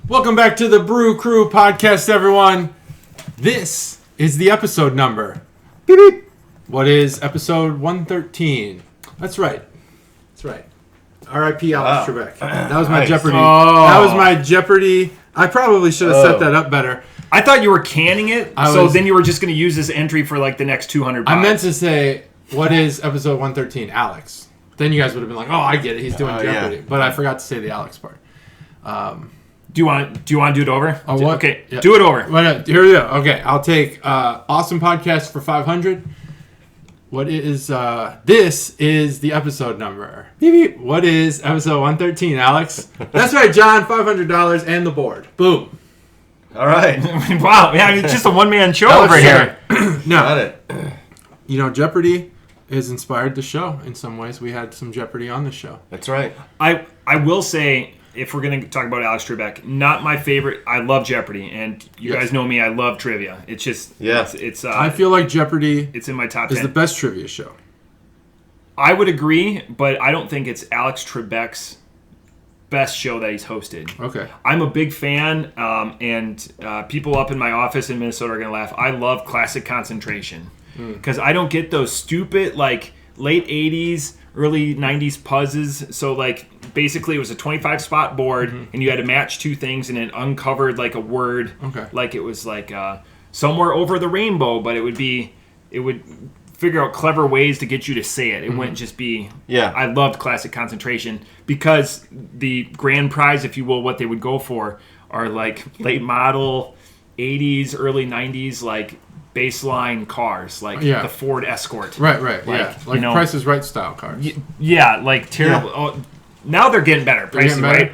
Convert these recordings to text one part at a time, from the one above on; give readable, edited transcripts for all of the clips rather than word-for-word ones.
Welcome back to the Brew Crew podcast, everyone. This is the episode number. Beep, beep. What is episode 113? That's right. R.I.P. Alex Trebek. That was my Jeopardy. That was my Jeopardy. I probably should have set that up better. I thought you were canning it, then you were just going to use this entry for like the next 200 bucks. I meant to say, what is episode 113? Alex. Then you guys would have been like, oh, I get it. He's doing Jeopardy. Yeah. But I forgot to say the Alex part. Do you want to do it over? Oh, what? Okay, yeah. Do it over. Here we go. Okay, I'll take Awesome Podcast for 500. What is, this is the episode number. Beep, beep. What is episode 113, Alex? That's right, John, $500 and the board. Boom. All right. Wow, yeah, it's just a one-man show over here. No. Got it. You know, Jeopardy has inspired the show in some ways. We had some Jeopardy on the show. That's right. I will say, if we're going to talk about Alex Trebek, not my favorite. I love Jeopardy, and you guys know me. I love trivia. It's just, it's I feel like Jeopardy it's in my top 10. Is the best trivia show. I would agree, but I don't think it's Alex Trebek's best show that he's hosted. Okay. I'm a big fan, and people up in my office in Minnesota are going to laugh. I love Classic Concentration because I don't get those stupid, like, late 80s, early 90s puzzes. So, like, basically it was a 25-spot board, and you had to match two things, and it uncovered, like, a word. Okay. Like, it was, like, somewhere over the rainbow, but it would figure out clever ways to get you to say it. It wouldn't just be... Yeah. I loved Classic Concentration because the grand prize, if you will, what they would go for are, like, late model, 80s, early 90s, like, baseline cars, like the Ford Escort. Right, like, yeah. Like Price is Right style cars. Yeah, like terrible. Yeah. Oh, now they're getting better. Price is Right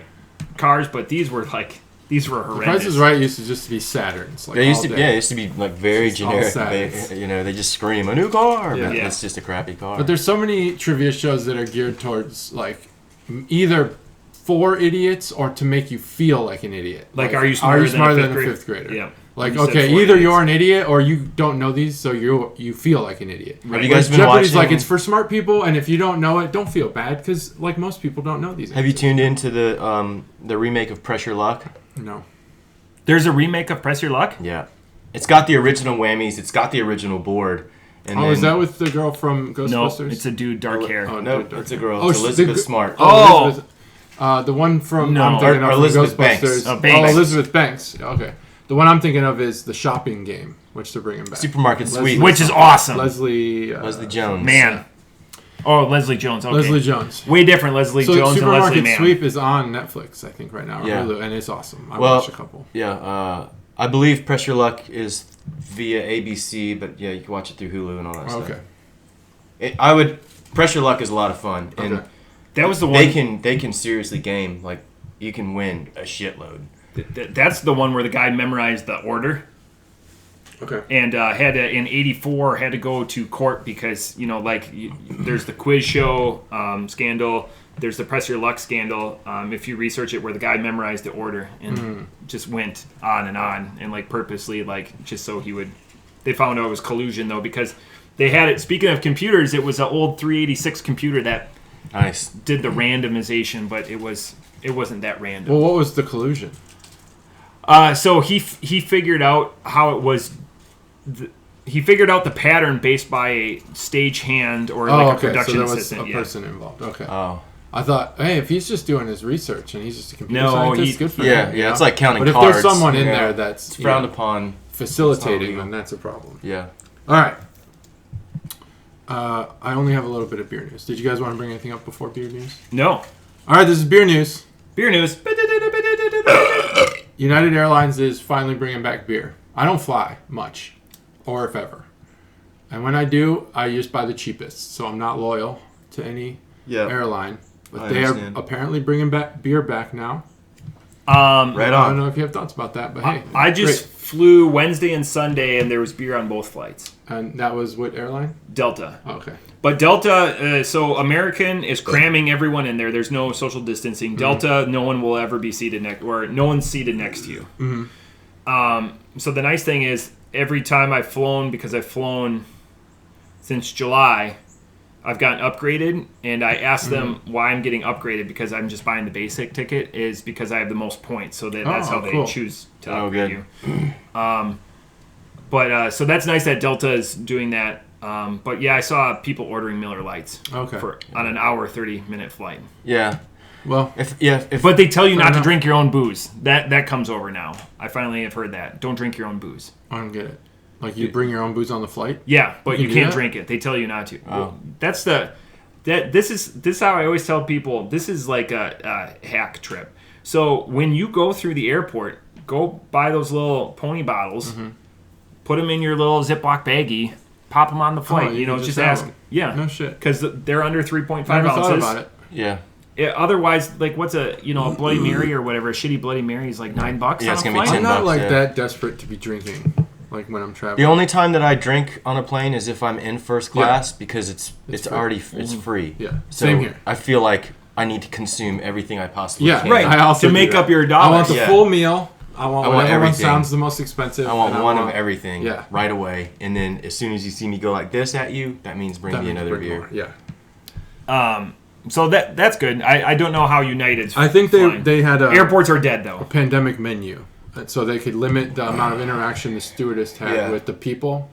cars, but these were horrendous. Price is Right used to just be Saturns. Like, it used to be like very just generic. They just scream a new car. Yeah. It's just a crappy car. But there's so many trivia shows that are geared towards like either for idiots or to make you feel like an idiot. Like are you smarter than a fifth grader? Yeah. Like, okay, either you're an idiot or you don't know these, so you feel like an idiot. Right. Have you guys been Jeopardy's watching? Like, it's for smart people, and if you don't know it, don't feel bad, because, like, most people don't know these. Have you tuned into the remake of Pressure Luck? No. There's a remake of Press Your Luck? Yeah. It's got the original whammies. It's got the original board. And is that with the girl from Ghostbusters? No, it's a dude, dark hair. Oh, no, it's a girl. It's Elizabeth Smart. The one from I'm thinking of Elizabeth Ghostbusters. Banks. Elizabeth Banks. Okay. The one I'm thinking of is The Shopping Game, which they're bringing back. Supermarket Sweep. Which is awesome. Leslie Jones. Man. Oh, Leslie Jones. Okay. Leslie Jones. Way different Leslie Jones and Leslie Mann. Supermarket Sweep is on Netflix, I think, right now. Or Hulu, and it's awesome. I watched a couple. Yeah. I believe Pressure Luck is via ABC, but yeah, you can watch it through Hulu and all that stuff. Okay. Pressure Luck is a lot of fun. And that was the one. They can seriously game. Like, you can win a shitload. That's the one where the guy memorized the order. Okay. And in '84 had to go to court because there's the quiz show scandal. There's the Press Your Luck scandal. If you research it, where the guy memorized the order and just went on and like purposely, like just so he would. They found out it was collusion though because they had it. Speaking of computers, it was an old 386 computer that did the randomization, but it wasn't that random. Well, what was the collusion? So he figured out how it was. He figured out the pattern based by a stagehand or a production assistant. So there was a person involved. Okay. Oh. I thought, hey, if he's just doing his research and he's just a computer scientist, good for him. Yeah, it's like counting cards. But if there's someone in there that's frowned upon, facilitating, then that's a problem. Yeah. All right. I only have a little bit of beer news. Did you guys want to bring anything up before beer news? No. All right, this is beer news. Beer news. United Airlines is finally bringing back beer. I don't fly much, or if ever. And when I do, I just buy the cheapest. So I'm not loyal to any airline. But they are apparently bringing beer back now. Right on. I don't know if you have thoughts about that, but hey. I just flew Wednesday and Sunday, and there was beer on both flights. And that was what airline? Delta. Oh, okay. But Delta, so American is cramming everyone in there. There's no social distancing. Mm-hmm. Delta, no one will ever be seated no one's seated next to you. Mm-hmm. So the nice thing is, every time I've flown, because I've flown since July, I've gotten upgraded, and I asked them why I'm getting upgraded because I'm just buying the basic ticket is because I have the most points, so that's how they choose to upgrade you. So that's nice that Delta is doing that. But yeah, I saw people ordering Miller Lights on an hour 30-minute flight. Yeah. Well, but they tell you not to drink your own booze. That comes over now. I finally have heard that. Don't drink your own booze. I don't get it. Like you bring your own booze on the flight? Yeah, but you can't drink it. They tell you not to. Oh. This is how I always tell people. This is like a hack trip. So when you go through the airport, go buy those little pony bottles, put them in your little Ziploc baggie, pop them on the flight. Just ask. Yeah, no shit. Because they're under 3.5 ounces. Thought about it. Yeah. Otherwise, like, what's a Bloody Mary or whatever? A shitty Bloody Mary is like $9. Yeah, it's gonna be $10. I'm not that desperate to be drinking. Like when I'm traveling. The only time that I drink on a plane is if I'm in first class because it's already free. Yeah. So Same here. I feel like I need to consume everything I possibly can. Right. I also to make up your dollars. I want the full meal. I want whatever one everything. sounds the most expensive. I want one of everything. Yeah. Right away, and then as soon as you see me go like this at you, that means bring me another beer. More. Yeah. So that's good. I don't know how United's. I think they had airports are dead though. A pandemic menu. So they could limit the amount of interaction the stewardess had with the people.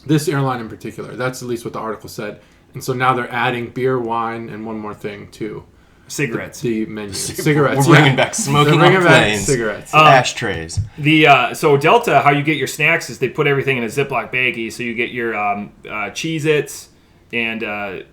This airline in particular. That's at least what the article said. And so now they're adding beer, wine, and one more thing to cigarettes. The menu. Cigarettes. We're bringing back smoking on planes. Cigarettes. Ashtrays. So Delta, how you get your snacks is they put everything in a Ziploc baggie. So you get your Cheez-Its and a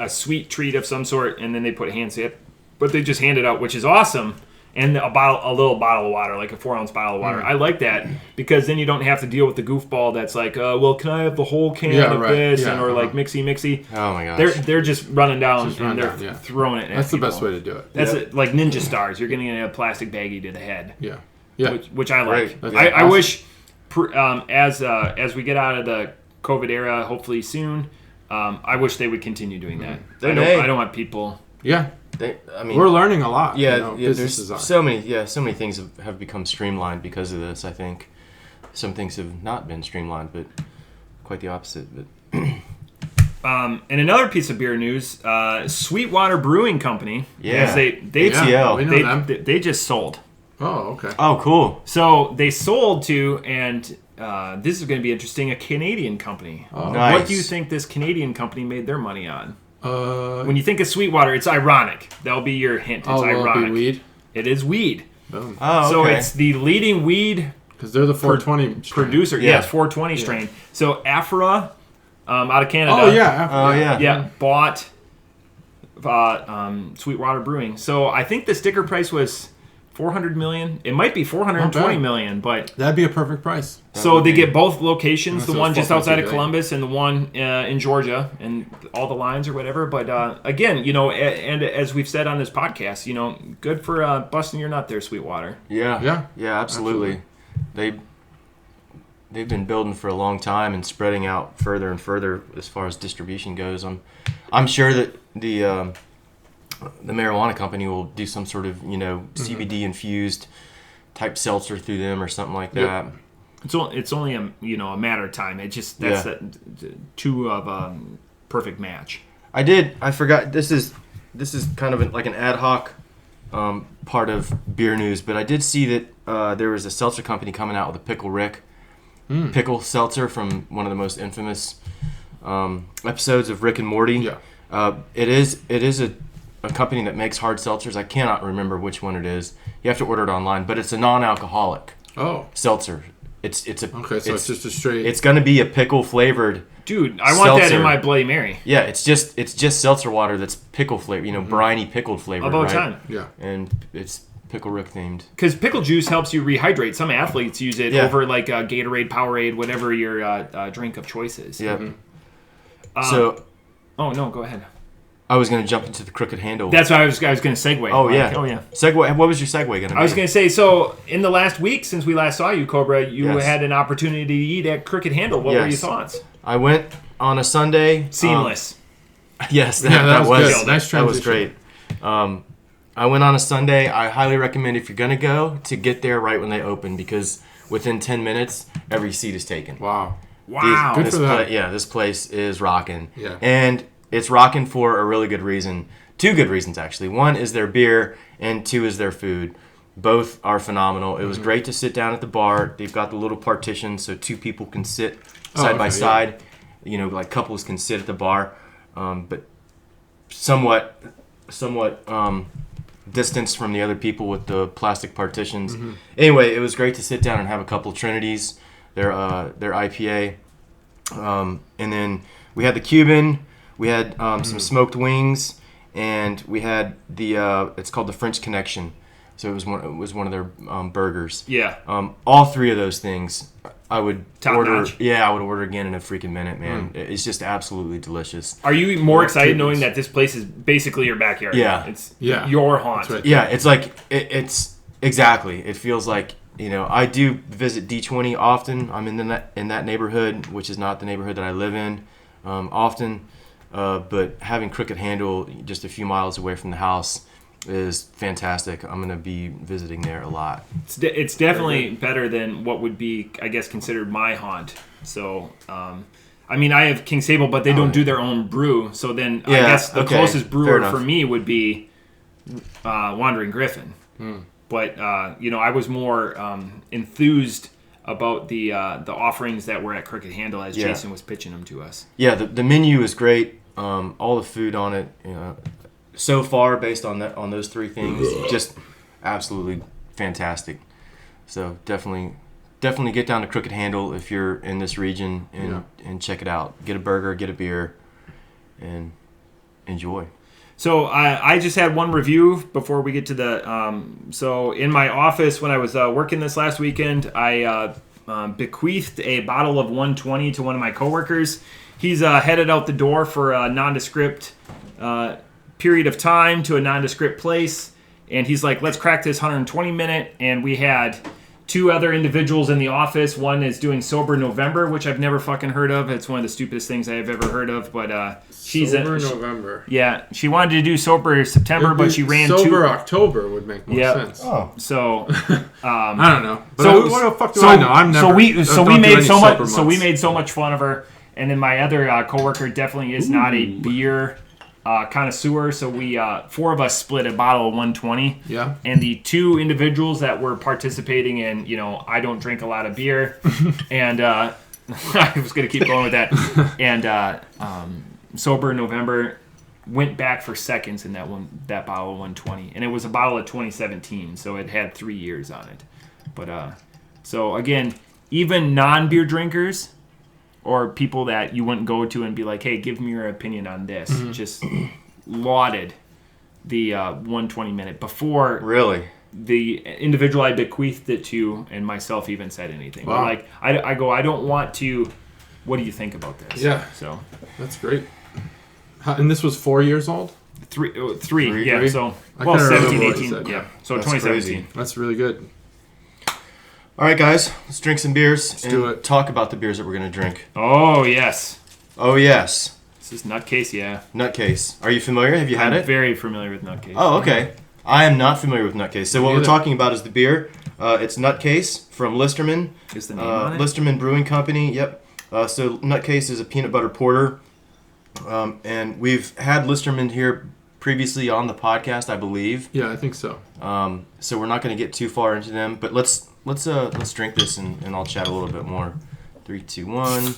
sweet treat of some sort, and then they put hand sanitizer. But they just hand it out, which is awesome. And a little bottle of water, like a 4-ounce bottle of water. I like that because then you don't have to deal with the goofball that's like, well, can I have the whole can of this? Yeah, like mixy. Oh my gosh. They're just running down and they're throwing it at That's people. The best way to do it. That's like Ninja Stars. You're getting a plastic baggie to the head. Yeah. Which I like. Right. I wish, as we get out of the COVID era, hopefully soon, I wish they would continue doing that. I don't want people... Yeah. We're learning a lot. Yeah, there's so many things have become streamlined because of this. I think some things have not been streamlined, but quite the opposite. But and another piece of beer news: Sweetwater Brewing Company. Yeah, they just sold. Oh, okay. Oh, cool. So they sold to, and this is going to be interesting, a Canadian company. Oh, nice. What do you think this Canadian company made their money on? When you think of Sweetwater, it's ironic. That'll be your hint. It's ironic. It'll be weed? It is weed. Boom. Oh, okay. So it's the leading weed because they're the 420 producer. Yeah, it's 420 strain. So Afra, out of Canada. Oh yeah, yeah, bought Sweetwater Brewing. So I think the sticker price was $400 million. It might be $420 million, but that'd be a perfect price. So they get both locations, the one just outside of Columbus and the one in Georgia, and all the lines or whatever. But again, and as we've said on this podcast, good for busting your nut there, Sweetwater. Yeah, absolutely. They've been building for a long time and spreading out further and further as far as distribution goes. I'm sure that the marijuana company will do some sort of CBD infused type seltzer through them or something like that. Yep. It's only a matter of time. It just that's two of perfect match. I forgot. This is kind of like an ad hoc part of beer news, but I did see that there was a seltzer company coming out with a Pickle Rick pickle seltzer from one of the most infamous episodes of Rick and Morty. Yeah. It is a company that makes hard seltzers. I cannot remember which one it is. You have to order it online, but it's a non-alcoholic seltzer. It's just a straight. It's going to be a pickle flavored. Dude, I want that in my Bloody Mary. Yeah, it's just seltzer water that's pickle flavor, briny pickled flavor. About time. Yeah. And it's Pickle Rick themed. Because pickle juice helps you rehydrate. Some athletes use it over like Gatorade, Powerade, whatever your drink of choice is. Yeah. So. Oh no, go ahead. I was going to jump into the crooked handle. That's what I was going to segue. Oh yeah. Segue. What was your segue going to be? I was going to say, so in the last week since we last saw you, Cobra, you had an opportunity to eat at Crooked Handle. What were your thoughts? I went on a Sunday. Seamless. Yes, that was good. Nice transition. That was great. I went on a Sunday. I highly recommend if you're going to go to get there right when they open because within 10 minutes every seat is taken. Wow. Wow. Good for them. This place is rocking. Yeah. And it's rocking for a really good reason. 2 good reasons, actually. One is their beer, and 2 is their food. Both are phenomenal. It was great to sit down at the bar. They've got the little partition so 2 people can sit side by side. You know, like couples can sit at the bar, but somewhat distanced from the other people with the plastic partitions. Anyway, it was great to sit down and have a couple Trinities, their IPA, and then we had the Cuban. We had some smoked wings, and we had the it's called the French Connection. So it was one of their burgers. Yeah. All 3 of those things I would Top order. notch. Yeah, I would order again in a freaking minute, man. It's just absolutely delicious. Are you more excited knowing that this place is basically your backyard? Yeah. It's Yeah. your haunt. That's right. Yeah, it's like it's exactly. It feels like, you know, I do visit D20 often. I'm in that neighborhood, which is not the neighborhood that I live in often. But having Crooked Handle just a few miles away from the house is fantastic. I'm going to be visiting there a lot. It's definitely better than what would be, I guess, considered my haunt. So, I mean, I have King Sable, but they don't do their own brew. So then I guess the closest brewer for me would be Wandering Griffin. But, you know, I was more enthused about the offerings that were at Crooked Handle as Jason was pitching them to us. Yeah, the menu is great. All the food on it, you know, so far based on those 3 things, just absolutely fantastic. So definitely get down to Crooked Handle if you're in this region and check it out. Get a burger, get a beer, and enjoy. So I just had one review before we get to the. So in my office when I was working this last weekend, I bequeathed a bottle of 120 to one of my coworkers. He's headed out the door for a nondescript period of time to a nondescript place, and he's like, let's crack this 120 minute. And we had 2 other individuals in the office. One is doing Sober November, which I've never fucking heard of. It's one of the stupidest things I have ever heard of, but she's Sober November. Yeah, she wanted to do Sober September, but she ran Sober October would make more sense. Oh. So I don't know. But what the fuck do I know? I'm never. we made so much fun of her. And then my other coworker definitely is not a beer connoisseur, so we 4 of us split a bottle of 120. Yeah. And the 2 individuals that were participating in, you know, I don't drink a lot of beer, and I was gonna keep going with that. And Sober November went back for seconds in that bottle of 120, and it was a bottle of 2017, so it had 3 years on it. But so again, even non-beer drinkers, or people that you wouldn't go to and be like, hey, give me your opinion on this, just lauded the 120 minute before Really? the individual I bequeathed it to and myself even said anything. Wow. Like, I don't want to, what do you think about this? Yeah. So That's great. And this was 4 years old? three, yeah. Three? So, I well, couldn't remember 17, what you 18, said. yeah. So That's 2017. crazy. That's really good. All right, guys, let's drink some beers and do it. talk about the beers that we're going to drink. Oh, yes. Oh, yes. This is Nutcase, yeah. Nutcase. Are you familiar? Have you had I'm it? very familiar with Nutcase. Oh, okay. I am not familiar with Nutcase. So what we're talking about is the beer. It's Nutcase from Listerman. Is the name on it? Listerman Brewing Company, yep. So Nutcase is a peanut butter porter. And we've had Listerman here previously on the podcast, I believe. Yeah, I think so. So we're not going to get too far into them, but let's drink this and I'll chat a little bit more. 3, 2, 1.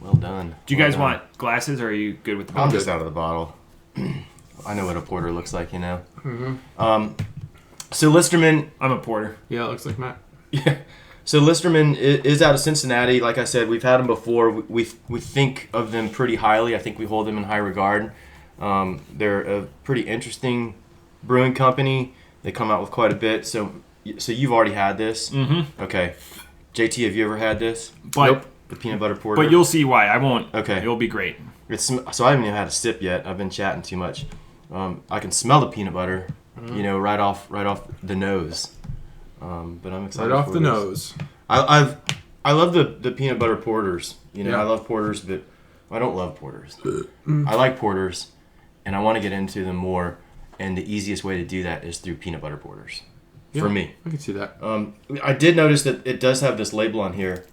Well done. Do you guys want glasses, or are you good with the I'm bottle? just out of the bottle. I know what a porter looks like, you know. Mm-hmm. So Listerman, I'm a porter. Yeah, it looks like Matt. yeah. So Listerman is out of Cincinnati. Like I said, we've had them before. We think of them pretty highly. I think we hold them in high regard. They're a pretty interesting brewing company. They come out with quite a bit. So you've already had this. Mm-hmm. Okay. JT, have you ever had this? But The peanut butter porter. But you'll see why. I won't. Okay. It'll be great. So I haven't even had a sip yet. I've been chatting too much. I can smell the peanut butter, right off the nose. But I'm excited. Right off for the this. nose. I love the peanut butter porters. Yeah. I love porters, but I don't love porters. I like porters, and I want to get into them more. And the easiest way to do that is through peanut butter porters. Yeah, For me. I can see that. I did notice that it does have this label on here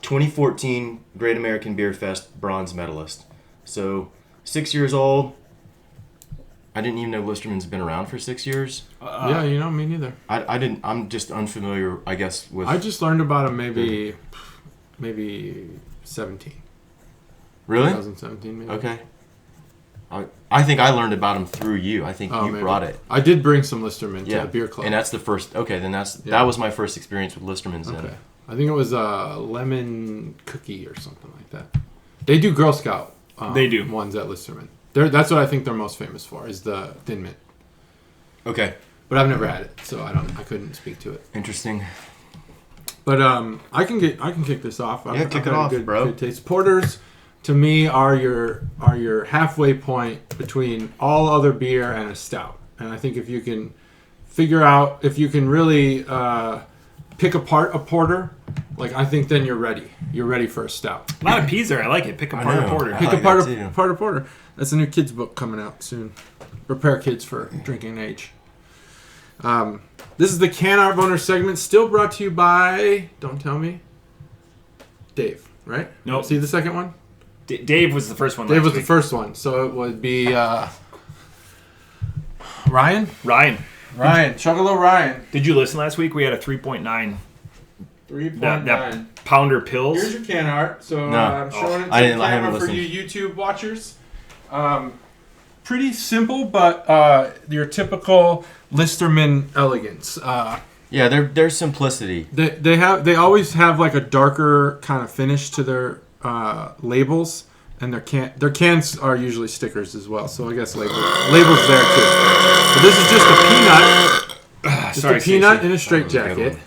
2014 Great American Beer Fest bronze medalist. So 6 years old. I didn't even know Listerman's been around for 6 years. Yeah, me neither. I didn't. I'm just unfamiliar, I guess, with. I just learned about him maybe 17. Really? 2017, maybe. Okay. I think I learned about him through you. I think you maybe. brought it. I did bring some Listerman to the beer club. And that's the first. Okay, then that was my first experience with Listerman's. Okay. Then. I think it was a lemon cookie or something like that. They do Girl Scout. They do ones at Listerman. That's what I think they're most famous for is the Thin Mint. Okay. But I've never had it, so I couldn't speak to it. Interesting. But I can kick this off. Kick it off, bro. Good taste. Porters, to me, are your halfway point between all other beer and a stout. And I think if you can really pick apart a porter, like I think then you're ready. You're ready for a stout. A lot of P's there. I like it. Pick apart a porter. Pick apart a porter. That's a new kids book coming out soon. Prepare kids for drinking age. This is the Can Art Boner segment, still brought to you by, don't tell me, Dave, right? Nope. See the second one? Dave was the first one. Dave was the first one, so it would be Ryan. Chugalo Ryan. Did you listen last week? We had a 3.9. 3.9. That pounder pills. Here's your can art. So No. I'm showing it to I the camera for listened. you YouTube watchers. Pretty simple, but your typical Listerman elegance. Yeah, there's simplicity. They always have like a darker kind of finish to their labels, and their cans are usually stickers as well. So I guess labels there too. So this is just a peanut, a peanut in a straitjacket.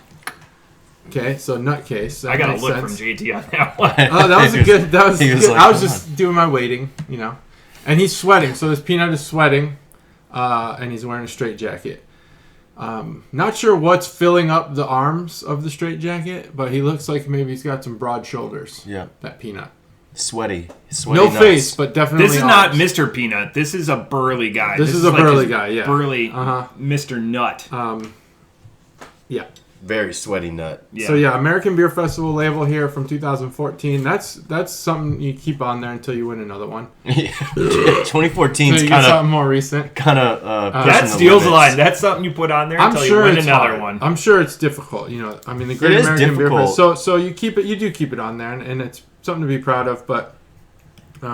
Okay, so nutcase. I got a look sense. from JT on that one. Oh, that was good. That was good. Like, I was just doing my waiting, And he's sweating, so this peanut is sweating, and he's wearing a straitjacket. Not sure what's filling up the arms of the straitjacket, but he looks like maybe he's got some broad shoulders. Yeah. That peanut. Sweaty no nuts. face, but definitely This is arms. not Mr. Peanut. This is a burly guy. This is a like burly his guy, yeah. Burly Uh-huh. Mr. Nut. Yeah. Very sweaty nut. Yeah. So yeah, American Beer Festival label here from 2014. That's something you keep on there until you win another one. 2014 So is you get kind something more recent. that steals a line. That's something you put on there until you win another hard. one. I'm sure it's difficult. The Great It is American Beer difficult. Fest. So you do keep it on there, and it's something to be proud of. But, I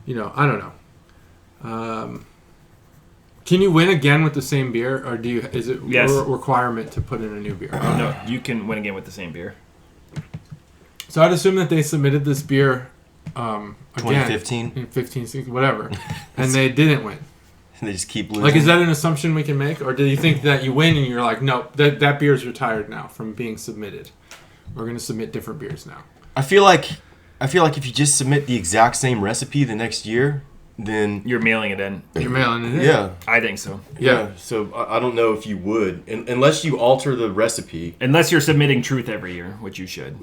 don't know. Can you win again with the same beer, or is it Yes. a requirement to put in a new beer? No, you can win again with the same beer. So I'd assume that they submitted this beer again 2015. in 15, 16, whatever, and they didn't win. They just keep losing. Like, is that an assumption we can make, or do you think that you win and you're like, no, that beer's retired now from being submitted? We're going to submit different beers now. I feel like if you just submit the exact same recipe the next year, then You're mailing it in. You're mailing it in. yeah. I think so. Yeah. So I don't know if you would, unless you alter the recipe. Unless you're submitting truth every year, which you should.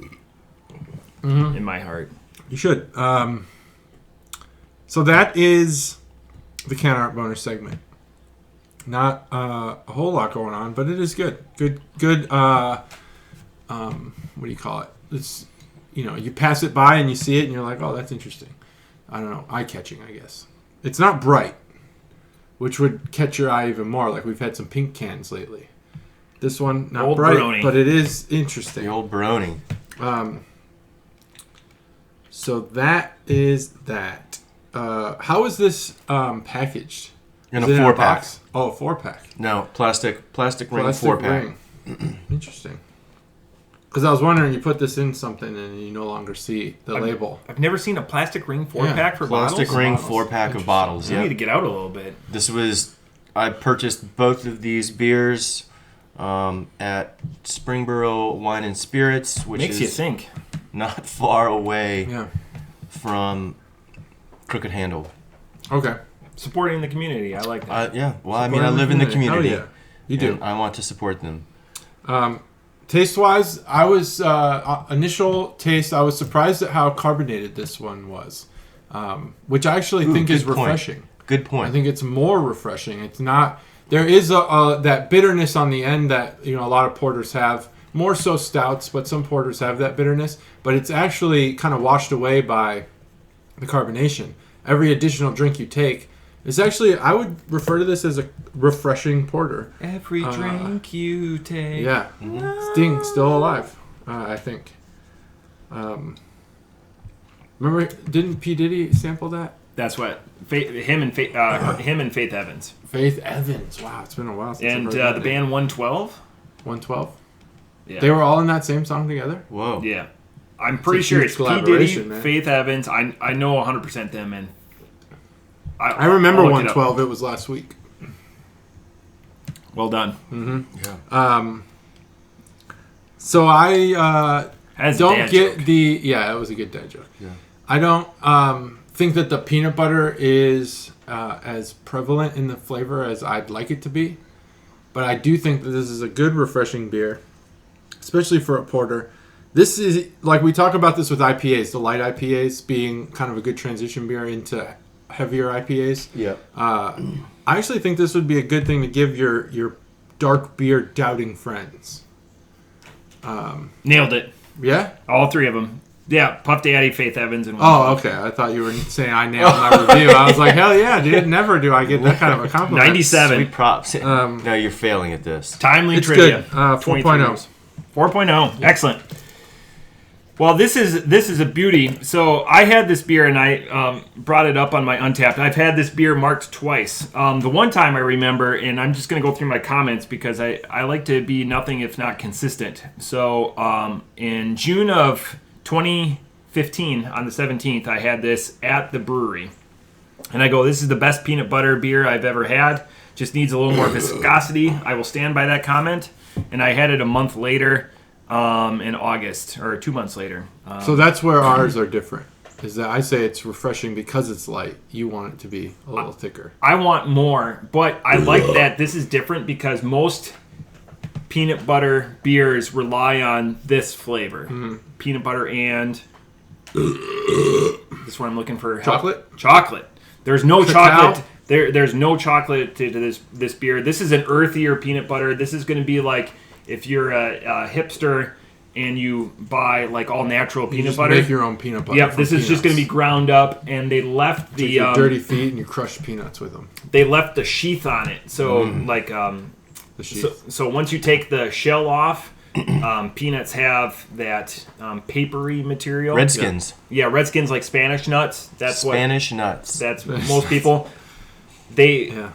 Mm-hmm. In my heart. You should. So that is the Can Art Boner segment. Not a whole lot going on, but it is good. Good. What do you call it? It's you pass it by and you see it and you're like, oh, that's interesting. I don't know, eye-catching, I guess. It's not bright, which would catch your eye even more. Like we've had some pink cans lately. This one, not Old bright, Brony. but it is interesting. The old Brownie. So that is that. How is this packaged? In Is a it 4-pack. box? Oh, a 4-pack. No, plastic ring Plastic 4-pack. ring. Interesting. Because I was wondering, you put this in something and you no longer see the label. I've never seen a plastic ring 4-pack for Plastic bottles. ring Bottles. 4-pack of bottles. You Yeah. need to get out a little bit. I purchased both of these beers at Springboro Wine and Spirits, which Makes is you think. not far away Yeah. from Crooked Handle. Okay. Supporting the community. I like that. Yeah. Well, I mean, I live in the community. Oh, yeah. You do. and I want to support them. Taste-wise, I was initial taste. I was surprised at how carbonated this one was, which I actually think is good point. refreshing. Good point. I think it's more refreshing. It's not. There is that bitterness on the end that a lot of porters have, more so stouts, but some porters have that bitterness. But it's actually kind of washed away by the carbonation. Every additional drink you take is actually, I would refer to this as a refreshing porter. Every drink you take. Yeah. Sting, still alive, I think. Remember, didn't P. Diddy sample that? That's what him and Faith Evans. Faith Evans. Wow, it's been a while since And I've heard the that band name. 112. 112. Yeah. They were all in that same song together. Whoa. Yeah. I'm pretty a sure huge it's P. Diddy, collaboration, man. Faith Evans. I know 100% them, and I remember I'll look it up. 112. It was last week. Well done. Yeah. So I That's a don't dad get joke. it was a good dad joke. Yeah. I don't think that the peanut butter is as prevalent in the flavor as I'd like it to be, but I do think that this is a good refreshing beer, especially for a porter. This is, like we talk about this with IPAs, the light IPAs being kind of a good transition beer into heavier IPAs. Yeah. I actually think this would be a good thing to give your dark beer doubting friends. Nailed it. Yeah? All three of them. Yeah, Puff Daddy, Faith Evans, and Oh, okay. I thought you were saying I nailed my review. I was like, hell yeah, dude. Never do I get that kind of a compliment. 97. Sweet props. No, you're failing at this. Timely It's trivia. good. 4.0. 4.0. Excellent. Well, this is a beauty. So I had this beer, and I brought it up on my Untapped. I've had this beer marked twice. The one time I remember, and I'm just going to go through my comments because I like to be nothing if not consistent. So in June of 2015, on the 17th, I had this at the brewery. And I go, this is the best peanut butter beer I've ever had. Just needs a little more viscosity. I will stand by that comment. And I had it a month later. In August, or 2 months later. So that's where ours are different. Is that I say it's refreshing because it's light. You want it to be a little thicker. I want more, but I like that this is different because most peanut butter beers rely on this flavor. Peanut butter and... This is what I'm looking for. Chocolate? Chocolate. There's no Cacao? chocolate. There's no chocolate to this beer. This is an earthier peanut butter. This is going to be like... If you're a hipster and you buy like all natural You peanut just butter, make your own peanut butter. yep, from this is just going to be peanuts. ground up, and they left Take the your dirty feet and you crush peanuts with them. they left the sheath on it. So like The sheath. so once you take the shell off, peanuts have that papery material. Redskins. Yeah, Redskins like Spanish nuts. That's Spanish nuts. That's most people. They Yeah.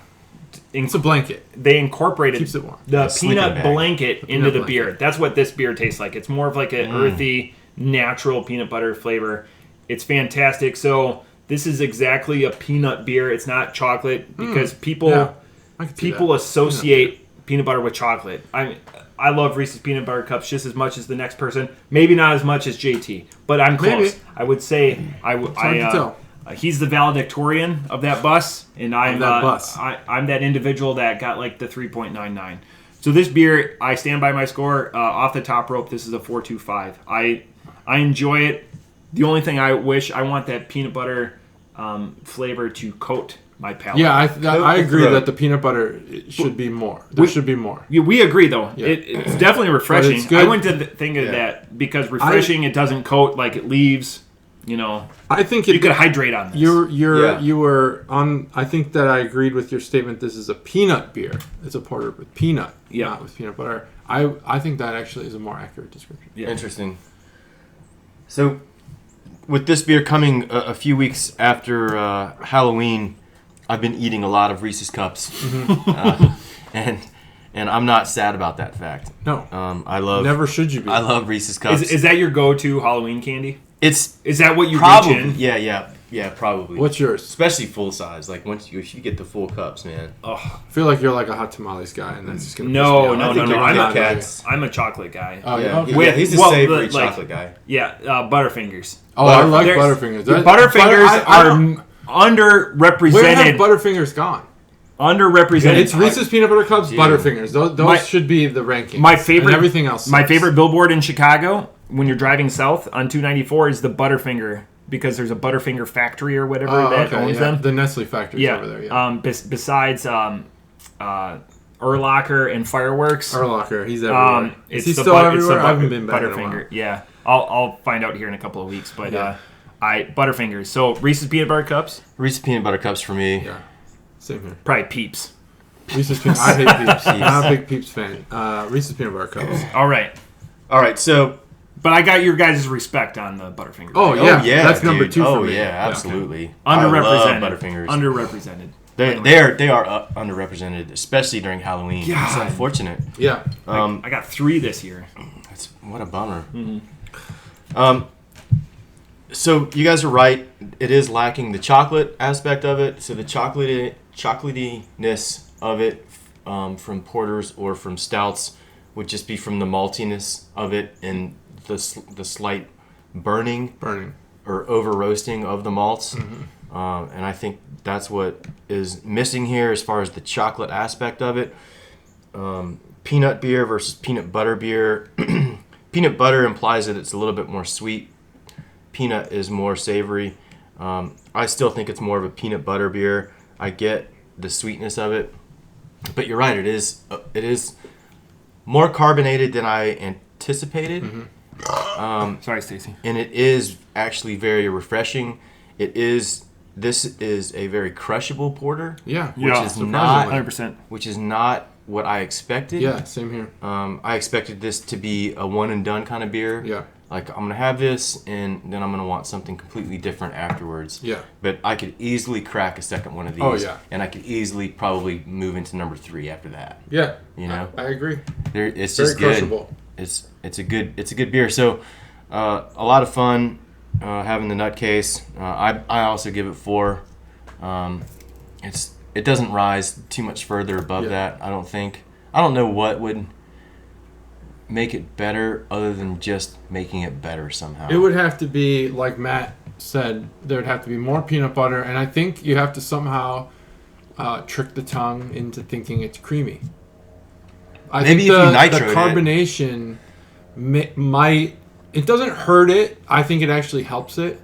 It's a blanket. they incorporated Keeps it warm. the A sleeping peanut bag. blanket into peanut the blanket. beer. That's what this beer tastes like. It's more of like an earthy, natural peanut butter flavor. It's fantastic. So this is exactly a peanut beer. It's not chocolate because people Yeah, I can see people that. associate peanut butter with chocolate. I love Reese's peanut butter cups just as much as the next person. Maybe not as much as JT, but I'm close. Maybe. I would say hard to tell. He's the valedictorian of that bus, and I'm that bus. I'm that individual that got like the 3.99. So this beer, I stand by my score. Off the top rope, this is a 4.25. I enjoy it. The only thing I want that peanut butter flavor to coat my palate. Yeah, I agree throat. that the peanut butter should be more. There should be more. We agree though. Yeah. It's definitely refreshing. But it's good. I went to think of Yeah. that because refreshing, it doesn't coat like it leaves. You know, I think you could hydrate on this. You were on. I think that I agreed with your statement. This is a peanut beer. It's a porter with peanut, not with peanut butter. I think that actually is a more accurate description. Yeah. Interesting. So, with this beer coming a few weeks after Halloween, I've been eating a lot of Reese's Cups, and I'm not sad about that fact. No, I love. never should you be. I love Reese's Cups. Is that your go-to Halloween candy? It's Is that what you probably reach in? yeah, probably. What's yours? Especially full size. Like if you get the full cups, man. Oh, I feel like you're like a hot tamales guy, and that's just gonna No, piss me no, off. I think no, you're I'm Kit a- Kats. I'm a chocolate guy. Oh, Yeah, okay. With- he's a well, savory like- chocolate guy. Yeah, Butterfingers. Oh, I like There's- Butterfingers. Butterfingers I are don't- underrepresented. Where have Butterfingers gone? Underrepresented. It's Reese's peanut butter cups, Dude. Butterfingers. Those My- should be the ranking. My favorite. And everything else. My sucks. favorite billboard in Chicago when you're driving south on 294 is the Butterfinger because there's a Butterfinger factory or whatever Oh, that okay, owns yeah. them. The Nestle factory's Yeah. over there. Yeah. Besides Urlacher and Fireworks. Urlacher, he's everywhere. Is he the still everywhere? It's the I haven't been back in a Butterfinger. while. Yeah, I'll find out here in a couple of weeks. But Butterfingers. So Reese's Peanut Butter Cups. Reese's Peanut Butter Cups for me. Yeah, same here. Probably Peeps. Reese's Peanut. I hate Peeps. I'm not a big Peeps fan. Reese's Peanut Butter Cups. All right. So. But I got your guys' respect on the Butterfingers. Oh yeah, that's dude. number 2 for me. Oh yeah, absolutely. Okay. I Underrepresented. love Butterfingers. Underrepresented. They are underrepresented, especially during Halloween. God. It's unfortunate. Yeah. I got 3 this year. What a bummer. Mm-hmm. So you guys are right. It is lacking the chocolate aspect of it. So the chocolatiness of it from porters or from stouts would just be from the maltiness of it and the slight burning or over roasting of the malts. Mm-hmm. And I think that's what is missing here as far as the chocolate aspect of it. Peanut beer versus peanut butter beer. Peanut butter implies that it's a little bit more sweet. Peanut is more savory. I still think it's more of a peanut butter beer. I get the sweetness of it, but you're right. It is more carbonated than I anticipated. Mm-hmm. Sorry, Stacy. And it is actually very refreshing. This is a very crushable porter. Yeah. Which is not 100%. Which is not what I expected. Yeah, same here. I expected this to be a one and done kind of beer. Yeah. Like, I'm going to have this, and then I'm going to want something completely different afterwards. Yeah. But I could easily crack a second one of these. Oh, yeah. And I could easily probably move into number 3 after that. Yeah. You know? I agree. It's very just good. crushable. It's a good beer. So, a lot of fun having the nutcase. I also give it 4. It doesn't rise too much further above that, I don't think. I don't know what would make it better other than just making it better somehow. It would have to be, like Matt said, there would have to be more peanut butter, and I think you have to somehow trick the tongue into thinking it's creamy. I Maybe think if you nitroed the carbonation might... It doesn't hurt it. I think it actually helps it.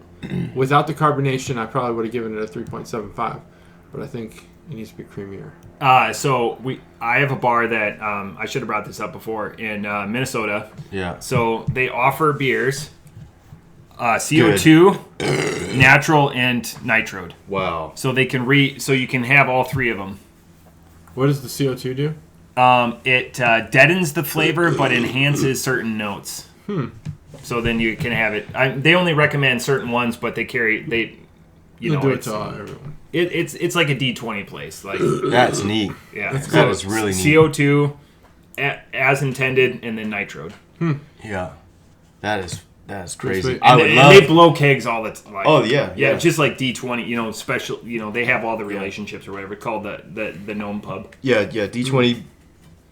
Without the carbonation, I probably would have given it a 3.75. But I think it needs to be creamier. So I have a bar that I should have brought this up before in Minnesota. Yeah. So they offer beers, CO2, natural, and nitroed. Wow. So they can so you can have all 3 of them. What does the CO2 do? It deadens the flavor but enhances certain notes. So then you can have it. They only recommend certain ones, but they do it to everyone. It's like a D20 place. Like that's neat. Yeah, that is really neat. CO2 as intended, and then nitroed. Yeah, that is crazy. And they blow kegs all the time. Oh yeah, just like D20. Special. They have all the relationships or whatever. It's called the Gnome Pub. Yeah. D20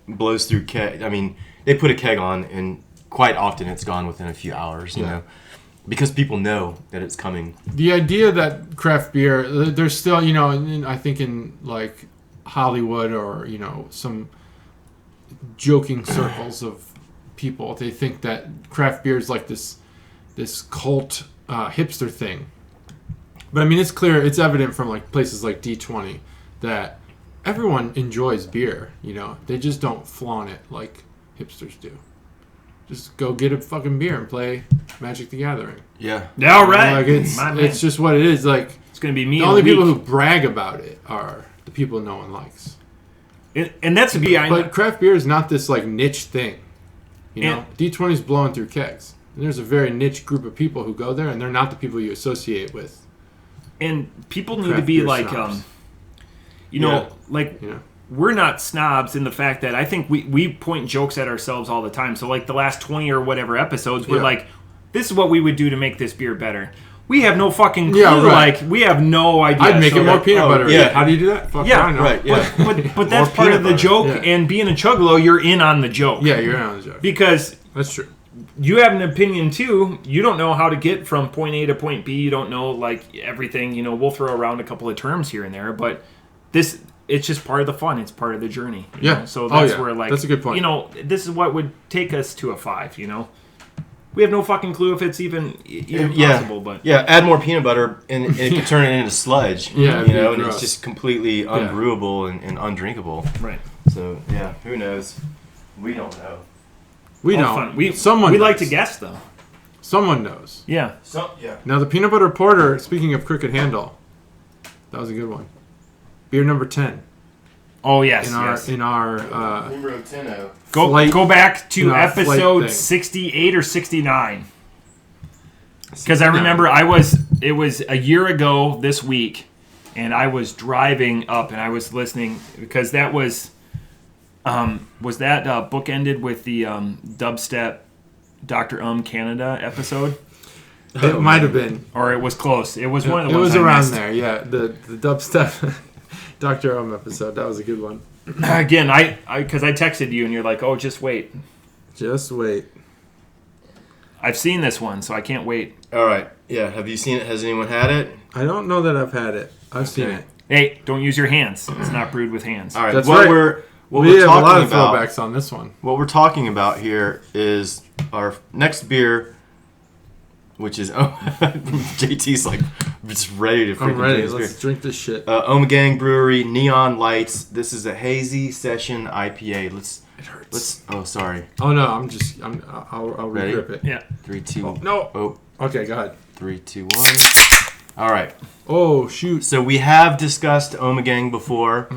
blows through keg. I mean, they put a keg on, and quite often it's gone within a few hours. You know. Because people know that it's coming. The idea that craft beer, there's still, I think in like Hollywood or, some joking circles of people, they think that craft beer is like this cult hipster thing. But I mean, it's clear, it's evident from like places like D20 that everyone enjoys beer, They just don't flaunt it like hipsters do. Just go get a fucking beer and play Magic the Gathering. Yeah. All right. Like it's just what it is. Like it's gonna be me. The only people who brag about it are the people no one likes. And that's But craft beer is not this like niche thing. D20 is blowing through kegs. And there's a very niche group of people who go there, and they're not the people you associate with. And people need to be like, snobs. We're not snobs in the fact that I think we point jokes at ourselves all the time. So like the last 20 or whatever episodes, we're like, this is what we would do to make this beer better. We have no fucking clue. Yeah, right. Like we have no idea. I'd make it more peanut butter. Yeah. How do you do that? Fuck, yeah, I know. right. Yeah. But that's part of the joke. Yeah. And being a Chuggalo, you're in on the joke. Yeah, you're in on the joke. Because that's true. You have an opinion too. You don't know how to get from point A to point B. You don't know like everything. We'll throw around a couple of terms here and there, but it's just part of the fun. It's part of the journey. Yeah. So that's where that's a good point. This is what would take us to a 5. We have no fucking clue if it's even possible. But add more peanut butter and it could turn it into sludge. Yeah. And it's just completely unbrewable and undrinkable. Right. So yeah, who knows? We don't know. We don't. Fun. We like to guess though. Someone knows. Yeah. Yeah. Now the peanut butter porter. Speaking of crooked handle, that was a good one. Beer number 10. Oh yes. In our Numero 10. Go back to episode thing. 68 or 69. Because I remember it was a year ago this week, and I was driving up and I was listening because that was that book ended with the dubstep Dr. Canada episode? It might have been. Or it was close. It was one of the It ones was I around missed. there, yeah. The dubstep Dr. episode. That was a good one. Again, because I texted you and you're like, oh, just wait. Just wait. I've seen this one, so I can't wait. All right. Yeah. Have you seen it? Has anyone had it? I don't know that I've had it. I've seen it. Hey, don't use your hands. It's not brewed with hands. All right. That's what right. What we we're have a lot talking of about. throwbacks on this one. What we're talking about here is our next beer, which is JT's like just ready to freaking I'm ready. drink this Let's drink this shit. Omigang Brewery, Neon Lights. This is a hazy session IPA. It hurts. Oh, sorry. Oh no, I'll Ready? regrip it. Yeah. 3, 2. Oh, no. Oh, Okay, go ahead. 3, 2, 1. All right. Oh shoot. So we have discussed Omigang before.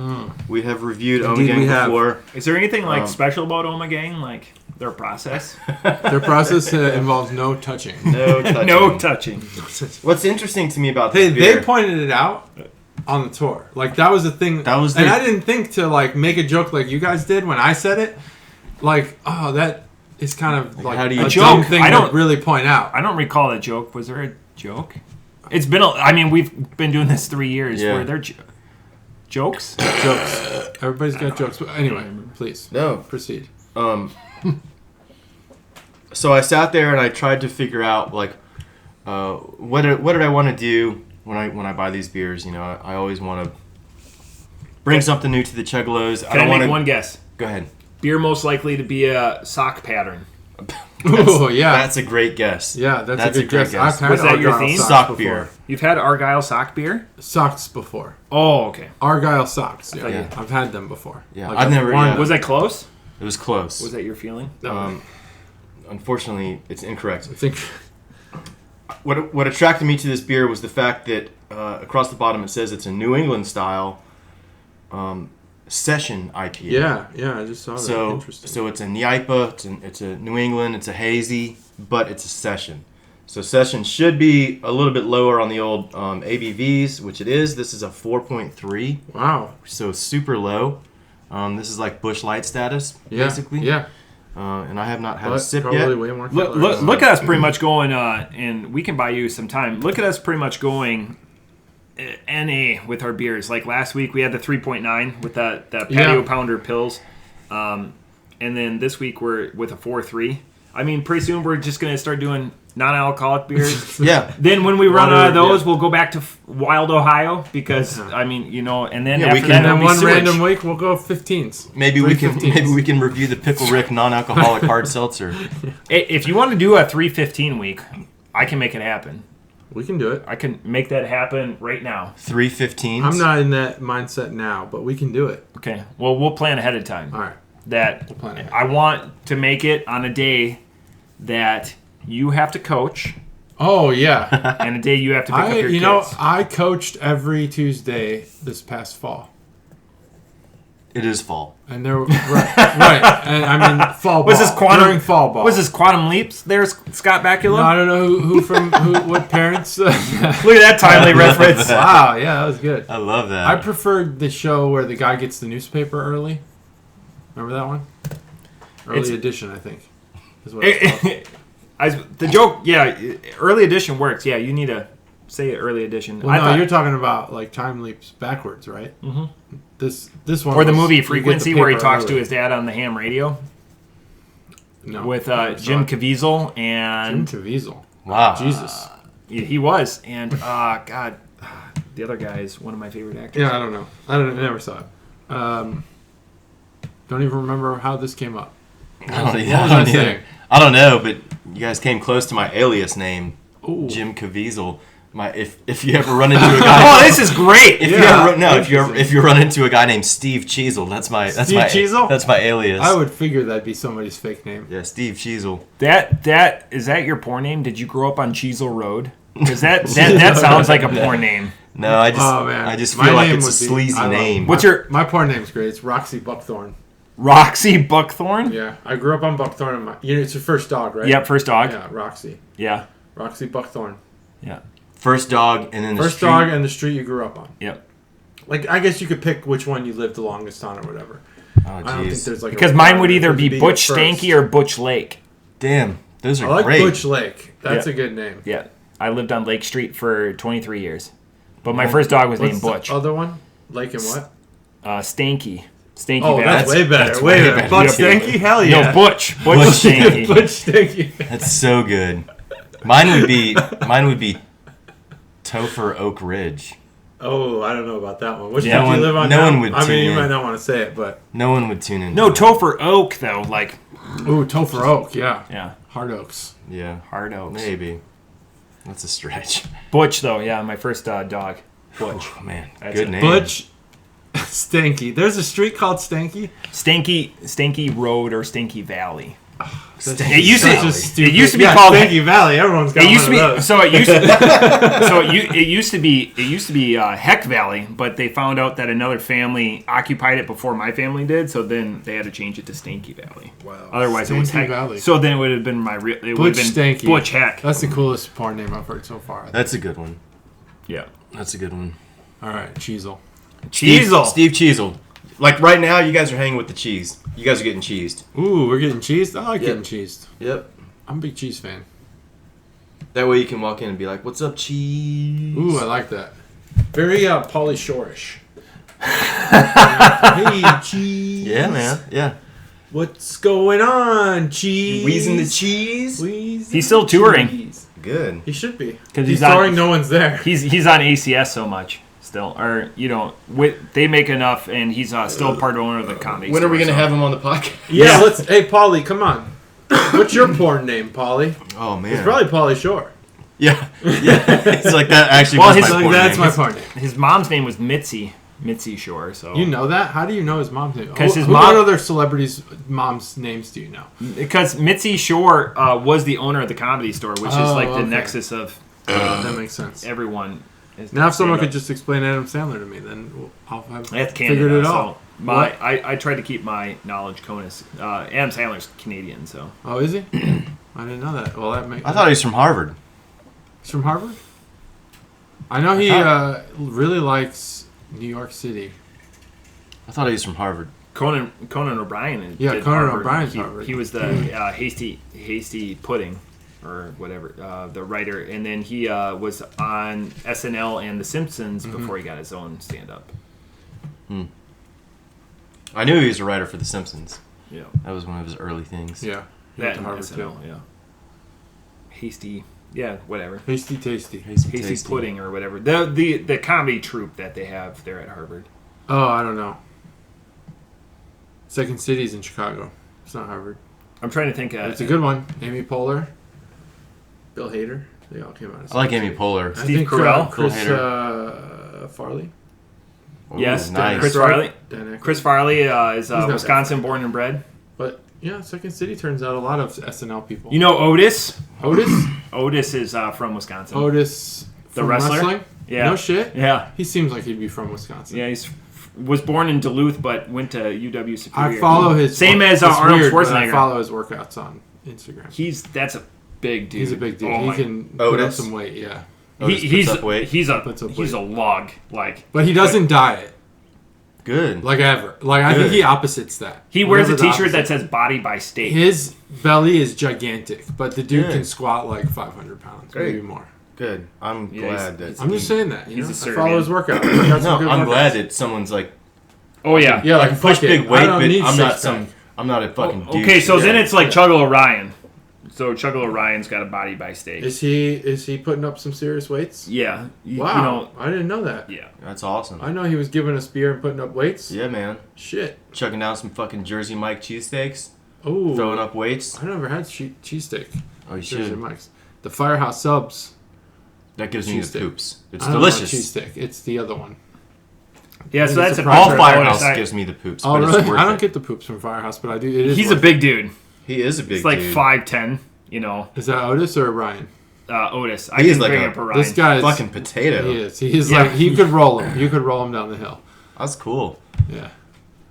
We have reviewed Indeed Omigang we have. before. Is there anything special about Omigang, like their process? Their process involves no touching. No touching. No touching. What's interesting to me about Hey, this beer? they pointed it out on the tour. Like that was the thing. That was and their- I didn't think to like make a joke like you guys did when I said it. Like, oh, that is kind of like how do you- a A dumb joke? thing I don't- to really point out. I don't recall a joke. Was there a joke? It's been we've been doing this 3 years. Yeah. Were there jokes? Jokes. Everybody's got jokes. But anyway, please. No. Proceed. So I sat there and I tried to figure out like what did I want to do when I buy these beers. You know, I always want to bring something new to the Chuggalos. Can I make one guess? Go ahead. Beer most likely to be a sock pattern. Oh yeah. That's a great guess. Yeah, that's a good great guess. I've had Was that your Argyle theme? socks Sock before. beer. You've had Argyle sock beer? Socks before. Oh, okay. Argyle socks. Yeah. Yeah. I've had them before. Yeah, Like I've never- worn yeah. them. Was that close? It was close. Was that your feeling? Unfortunately, it's incorrect. I think. What attracted me to this beer was the fact that across the bottom it says it's a New England style session IPA. Yeah, I just saw that. So Interesting. so it's a NIPA, it's a New England, it's a hazy, but it's a session. So session should be a little bit lower on the old ABVs, which it is. This is a 4.3, Wow. so super low. This is like Busch Light status, Yeah. basically. Yeah. And I have not had But a sip probably yet. way more Look, calories. look at us pretty much going, and we can buy you some time. Look at us pretty much going NA with our beers. Like last week, we had the 3.9 with that patio pounder pills, and then this week we're with a 4.3. I mean, pretty soon we're just gonna start doing non-alcoholic beers. Yeah. Then when we run Water, out of those, yeah. we'll go back to Wild Ohio because I mean, you know, and then Yeah, we after can- that, And then it'll be one sewage. random week we'll go 15s. Maybe we can 315s. review the Pickle Rick non-alcoholic hard seltzer. If you want to do a 315 week, I can make it happen. We can do it. I can make that happen right now. 315s. I'm not in that mindset now, but we can do it. Okay. Well, we'll plan ahead of time. All right. That plan ahead. I want to make it on a day that you have to coach Oh yeah. and a day you have to pick up your kids. I coached every Tuesday this past fall. It is fall. And there right. And I mean fall ball. Was this during fall ball. Was this Quantum Leaps? There's Scott Bakula. No, I don't know what parents. Look at that timely reference. Wow, yeah, that was good. I love that. I preferred the show where the guy gets the newspaper early. Remember that one? Early edition, I think. Is what it's called. The joke, yeah, early edition works. Yeah, you need to say early edition. Well, no, you're talking about like time leaps backwards, right? Mm-hmm. This one or the was- movie you get the Frequency where he paper talks to early. his dad on the ham radio No, with never saw Jim it. Caviezel Jim and Caviezel. wow. Jesus. he was and God, the other guy is one of my favorite actors. Yeah, I don't know. I never saw it. Don't even remember how this came up. I don't, What was I saying? I don't know, but you guys came close to my alias name, Ooh. Jim Caviezel. if you ever run into a guy. Oh, this is great. If you run into a guy named Steve Cheazel, that's my Cheazel? That's my alias. I would figure that'd be somebody's fake name. Yeah, Steve Cheazel. That is that your porn name? Did you grow up on Cheazel Road? Because that sounds like a porn name. No, I just feel like it's a sleazy name. My porn name's great. It's Roxy Buckthorn. Roxy Buckthorn? Yeah, I grew up on Buckthorn. It's your first dog, right? Yep, first dog. Yeah, Roxy. Yeah. Roxy Buckthorn. Yeah. First dog and then first dog and the street you grew up on. Yep. Like, I guess you could pick which one you lived the longest on or whatever. Oh, I don't think there's because mine would either be Butch Stanky or Butch Lake. Damn, those are I like great. Butch Lake. That's a good name. Yeah. I lived on Lake Street for 23 years. But my first dog was named Butch. The other one? Lake and what? Stanky. Stanky. Oh, that's way better. That's way better. Butch Stanky? Hell yeah. No, Butch Stanky. Butch Stanky. That's so good. Mine would be Topher Oak Ridge. Oh, I don't know about that one. Which Yeah, one do you live on no now? one would I mean, you tune might in. not want to say it, but... No one would tune in. No, Topher Oak, though. Like... Ooh, Topher Oak, yeah. Yeah. Hard Oaks. Yeah. Hard Oaks. Maybe. That's a stretch. Butch, though. Yeah, my first dog. Butch. Oh, man. That's Good it. name. Butch Stanky. There's a street called Stanky. Stanky Road or Stanky Valley. Stanky It used to be yeah, called Stanky Valley. Everyone's got It used to one of be those. so. It used to be Heck Valley, but they found out that another family occupied it before my family did, so then they had to change it to Stanky Valley. Wow. Otherwise, it was Stanky Heck Valley. So then it would have been my real. It would Butch have been Stanky. Butch Heck. That's the coolest porn name I've heard so far. That's a good one. Yeah. That's a good one. All right, Cheazel. Cheazel. Steve Cheazel. Like right now, you guys are hanging with the cheese. You guys are getting cheesed. Ooh, we're getting cheesed? I like Yep. getting cheesed. Yep. I'm a big cheese fan. That way you can walk in and be like, "What's up, cheese?" Ooh, I like that. Very Pauly Shore-ish. Hey, cheese. Yeah, man. Yeah. What's going on, cheese? Wheezing the cheese. Wheezing He's still the touring. cheese. Good. He should be. 'Cause He's he's on- touring, no one's there. He's on ACS so much still, or they make enough, and he's still part owner of the comedy. When are we store, gonna so- have him on the podcast? Yeah, let's. Hey, Pauly, come on. What's your porn name, Pauly? Oh man. It's probably Pauly Shore. Yeah. It's like that. Actually, Well, was his- my Like, porn that's name. my porn name. His mom's name was Mitzi Shore. So You know that? How do you know his mom's name? 'Cause his What mom- other celebrities' moms' names do you know? because Mitzi Shore was the owner of the comedy store, which is like the okay. nexus of That makes sense. everyone. Is Now, if someone stand-up. could just explain Adam Sandler to me, then I'll have That's figured Canada, it out. So What? I tried to keep my knowledge conus. Adam Sandler's Canadian, so Oh, is he? I didn't know that. Well, that makes. I thought he was from Harvard. He's from Harvard. I know he really likes New York City. I thought he was from Harvard. Conan O'Brien. Yeah, did Conan Harvard. O'Brien's he, Harvard. He was the hasty pudding, or whatever, the writer, and then he was on SNL and The Simpsons before he got his own stand-up. I knew he was a writer for The Simpsons. Yeah, That was one of his early things. Yeah. He that went to and Harvard SNL. too. Yeah, hasty. Yeah, whatever. Hasty Tasty. Hasty Tasty. pudding or whatever. The comedy troupe that they have there at Harvard. Oh, I don't know. Second City's in Chicago. It's not Harvard. I'm trying to think. It's a good one. Amy Poehler, Bill Hader. They all came out. Of I like Second Amy City. Poehler. I Steve think Carell? Chris Bill Farley. Ooh, Yes, nice. Chris Farley. Dan Aykroyd. Chris Farley is not that Wisconsin born and bred. But yeah, Second City turns out a lot of SNL people. You know Otis? Otis? Otis is from Wisconsin. Otis The from wrestler? wrestling? Yeah. No shit? Yeah. He seems like he'd be from Wisconsin. Yeah, was born in Duluth but went to UW Superior. I follow his Same as it's Arnold weird, but Schwarzenegger. I follow his workouts on Instagram. That's a big dude. He's a big dude. Oh He my- can put up Otis? some weight, yeah. Otis he's puts up weight. Puts up he's weight. a log like. But he doesn't diet. Good. Like ever. Like I think Good. he opposites that. He wears a Whatever the T-shirt that opposite. says "Body by State." His belly is gigantic, but the dude Good. can squat like 500 pounds, Great. maybe more. Good. I'm Yeah, glad he's- that. I'm just saying that. You He's know? a I Serbian. follow his workout. He's got some No, good I'm workouts. glad that someone's like. Oh yeah. Yeah, I like push fuck big it. weight, I don't but need I'm not six-pack. some. I'm not a fucking. Okay, douche. so then Yeah. it's like Chuggle Orion. So Chuggle Orion's got a Body by State. Is he putting up some serious weights? Yeah. Wow, You know, I didn't know that. yeah. That's awesome. I know he was giving us beer and putting up weights. Yeah, man. Shit. Chucking down some fucking Jersey Mike cheesesteaks. Oh, Throwing up weights. I never had cheesesteak. Oh, you Jersey should. Mike's. The Firehouse subs. That gives me Cheese the stick. poops. It's I don't want delicious. cheese stick. It's the other one. Yeah, so that's a All picture. Firehouse I- gives me the poops, Oh, but really? it's worth I don't it. get the poops from Firehouse, but I do. It is He's a worth big dude. He is a big He's like dude. 5'10", you know. it. Is that Otis or Ryan? Otis. I He is can like bring a- up a Ryan. This guy is Fucking potato. He is. He's Yeah. like he could roll him. You could roll him down the hill. That's cool. Yeah.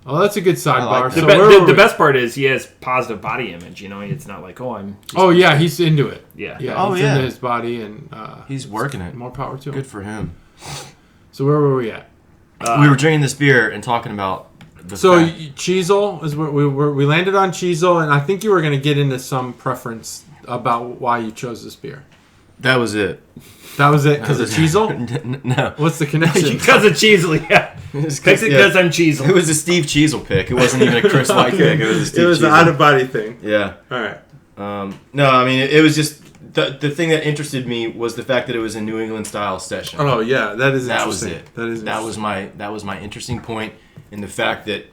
Well, that's a good sidebar. like that. So The, where the, were the we? best part is he has positive body image. You know, it's not like, oh, I'm. Just, Oh yeah, he's into it. Yeah. Yeah. Oh, he's yeah. into his body and He's working it. more power to him. Good for him. So where were we at? We were drinking this beer and talking about the So fact- Cheazel is where we landed on Cheazel, and I think you were going to get into some preference about why you chose this beer. that was it. That was it because of Cheazel. No. What's the connection? Because of Cheazel, yeah. Picked it because I'm It Cheazel. was a Steve Cheazel pick. It wasn't even a Chris White pick. It was a Steve It was Cheazel. an out of body thing. Yeah. All right. No, I mean, it was just... The thing that interested me was the fact that it was a New England style session. Oh yeah, that is That was interesting. it. That was my interesting point in the fact that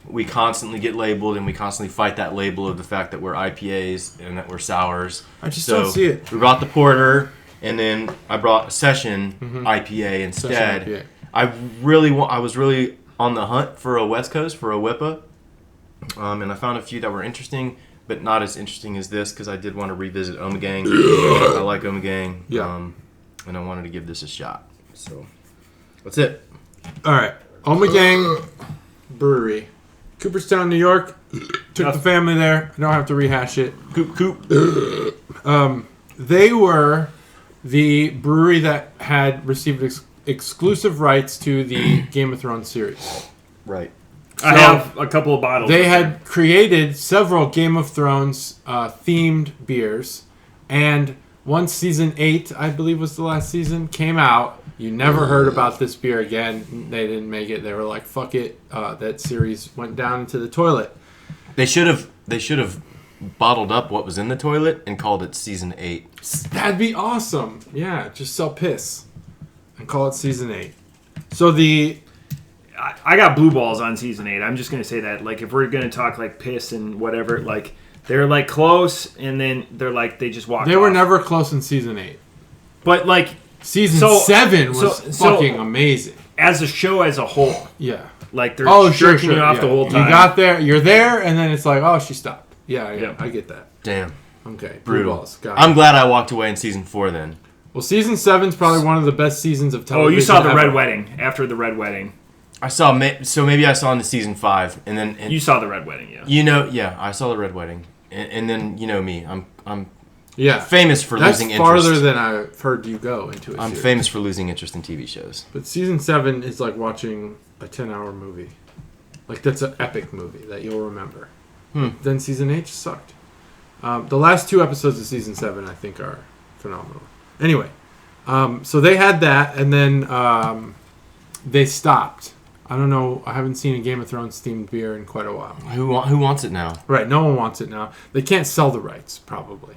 we constantly get labeled and we constantly fight that label of the fact that we're IPAs and that we're sours. I just don't see it. We brought the porter and then I brought a session IPA instead. Session IPA. I was really on the hunt for a West Coast for a WIPA, and I found a few that were interesting, but not as interesting as this because I did want to revisit Omigang. I like Omigang. Yeah. And I wanted to give this a shot. So that's it. All right. Omigang Brewery, Cooperstown, New York. Took the family there. I don't have to rehash it. Coop. They were the brewery that had received exclusive rights to the Game of Thrones series. Right. I have a couple of bottles. They up had created several Game of Thrones themed beers, and once season 8, I believe was the last season, came out, you never heard about this beer again. They didn't make it. They were like, "Fuck it." That series went down into the toilet. They should have bottled up what was in the toilet and called it season 8. That'd be awesome. Yeah, just sell piss and call it season 8. So the I got blue balls on season 8. I'm just gonna say that. Like, if we're gonna talk like piss and whatever, like they're like close, and then they're like they just walked. they were off. never close in season 8. But like Season So- 7 was so- fucking amazing. as a show as a whole, Yeah. like they're Sure. jerking you off the yeah. whole time. You got there, you're there, and then it's like, oh, she stopped. Yeah, Yeah. I get that. Damn. Okay, Brutal. blue balls. Got it. I'm glad I walked away in season 4 then. Well, season 7's probably one of the best seasons of Oh, television. you saw the ever. Red Wedding after the Red Wedding. I saw so maybe I saw into season 5 and then You saw the Red Wedding, yeah. yeah, I saw the Red Wedding. And then you know me. I'm Yeah, famous for that's losing farther interest. than I've heard you go into a I'm series. famous for losing interest in TV shows. But season 7 is like watching a 10-hour movie. Like, that's an epic movie that you'll remember. Then season 8 just sucked. The last 2 episodes of season 7, I think, are phenomenal. Anyway, so they had that, and then they stopped. I don't know. I haven't seen a Game of Thrones themed beer in quite a while. Who wants it now? Right, no one wants it now. They can't sell the rights, probably.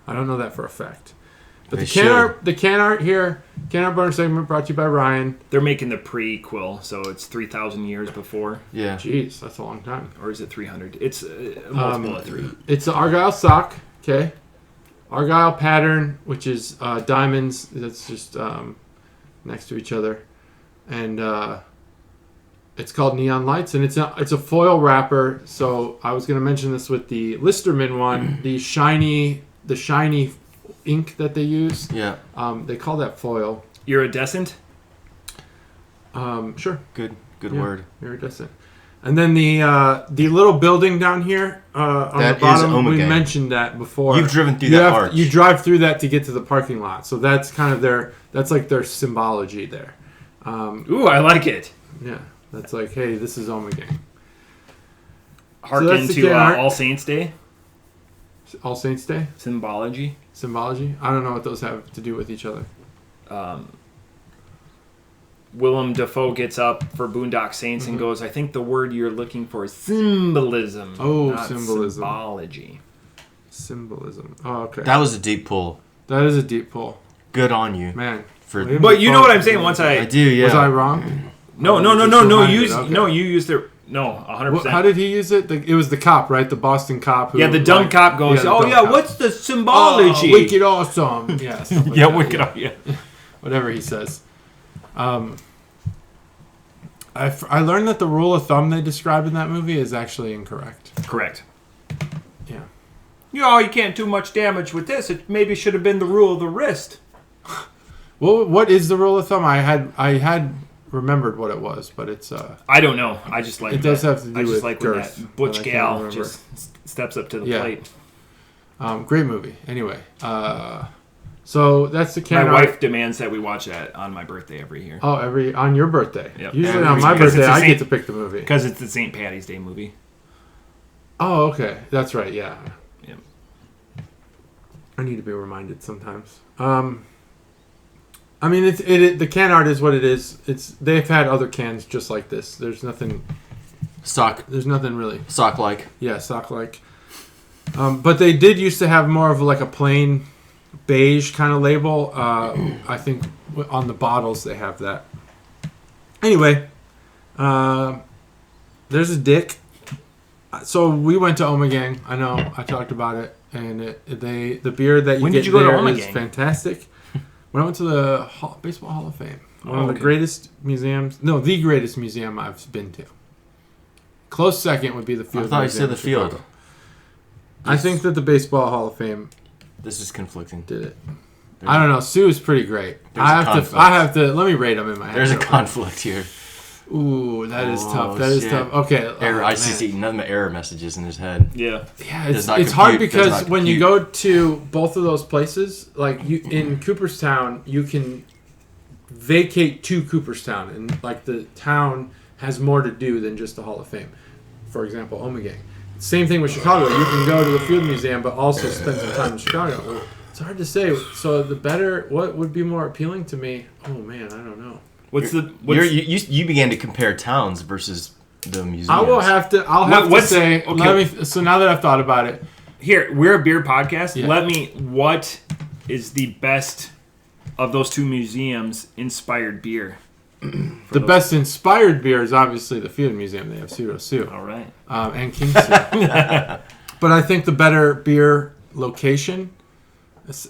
I don't know that for a fact. But They the can art here, can art bonus segment brought to you by Ryan. They're making the prequel, so it's 3,000 years before, Yeah. Jeez, that's a long time. or is it 300? It's a multiple of 3. It's the Argyle sock, okay? Argyle pattern, which is diamonds. That's just next to each other. And it's called Neon Lights, and it's a foil wrapper. So I was going to mention this with the Listerman one, the shiny ink that they use. Yeah. They call that foil. Iridescent? Sure. Good Yeah, word. Iridescent. And then the little building down here on That the is bottom, we Omigang. mentioned that before. You've driven through that arch. You drive through that to get to the parking lot. So that's kind of that's like their symbology there. Ooh, I like it. Yeah, that's like, hey, this is Omigang. Harken that's the to can art. All Saints Day. All Saints Day? Symbology. Symbology? I don't know what those have to do with each other. Willem Dafoe gets up for Boondock Saints and goes, I think the word you're looking for is symbolism. Oh, not symbolism. Symbology. Symbolism. Oh, okay. That was a deep pull. That is a deep pull. Good on you. Man. For William But you know Dafoe- what I'm saying? Once I do, yeah. Was I wrong? No. Just reminded, You okay. used the No, 100%. How did he use it? It was the cop, right? The Boston cop. Who, Yeah, the dumb cop goes, cop. what's the symbology? Wicked awesome. Yeah, like wicked that, awesome. Yeah. Whatever he says. I learned that the rule of thumb they described in that movie is actually incorrect. Correct. Yeah. You can't do much damage with this. It maybe should have been the rule of the wrist. Well, what is the rule of thumb? I had remembered what it was, but it's I don't know. I just like it does have to do I just with like girth, when that butch but I can't gal remember. just steps up to the Yeah. plate. Great movie. Anyway, so that's the can. My wife demands that we watch that on my birthday every year. Oh, on your birthday. Yep. Usually Every on my because birthday, it's the I get same- to pick the movie. Because it's the St. Patty's Day movie. Oh, okay. That's right. Yeah. Yep. I need to be reminded sometimes. I mean, the can art is what it is. They've had other cans just like this. There's nothing. There's nothing really. Sock-like. Yeah, sock-like. But they did used to have more of like a plain beige kind of label. I think on the bottles they have that. Anyway, there's a dick. So we went to Omigang. I know I talked about it, and the beer that you When get did you go to there is Omigang? fantastic. When I went to the Baseball Hall of Fame, one of the okay. greatest museums. No, the greatest museum I've been to. Close second would be the Field. I thought you Museum said the in field. Chicago. I think that the Baseball Hall of Fame This is conflicting. did it. I don't know. Sue is pretty great. There's a conflict. I have to. Let me rate them in my head. There's a real quick. conflict here. Ooh, that is Oh, tough. That is shit. tough. Okay. Error. oh, I man. see nothing but error messages in his head. Yeah. Yeah, Does it's not hard compute, does because not when you compute. go to both of those places, like in Cooperstown, you can vacate to Cooperstown, and like the town has more to do than just the Hall of Fame. For example, Omigang. Same thing with Chicago. You can go to the Field Museum, but also spend some time in Chicago. It's hard to say. So what would be more appealing to me? Oh man, I don't know. You began to compare towns versus the museums. I'll have to say. okay. So now that I've thought about it, Here, we're a beer podcast. Yeah. What is the best of those two museums inspired beer? the best inspired beer is obviously the Field Museum. They have Pseudo Sue. All right. And King Sue. But I think the better beer location,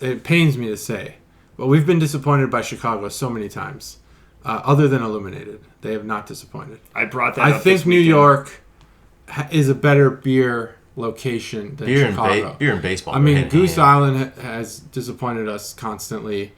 it pains me to say, but we've been disappointed by Chicago so many times. Other than Illuminated, they have not disappointed. I brought that I up think this New weekend. York is a better beer location than Chicago. Beer and baseball. I mean, Goose Island has disappointed us constantly.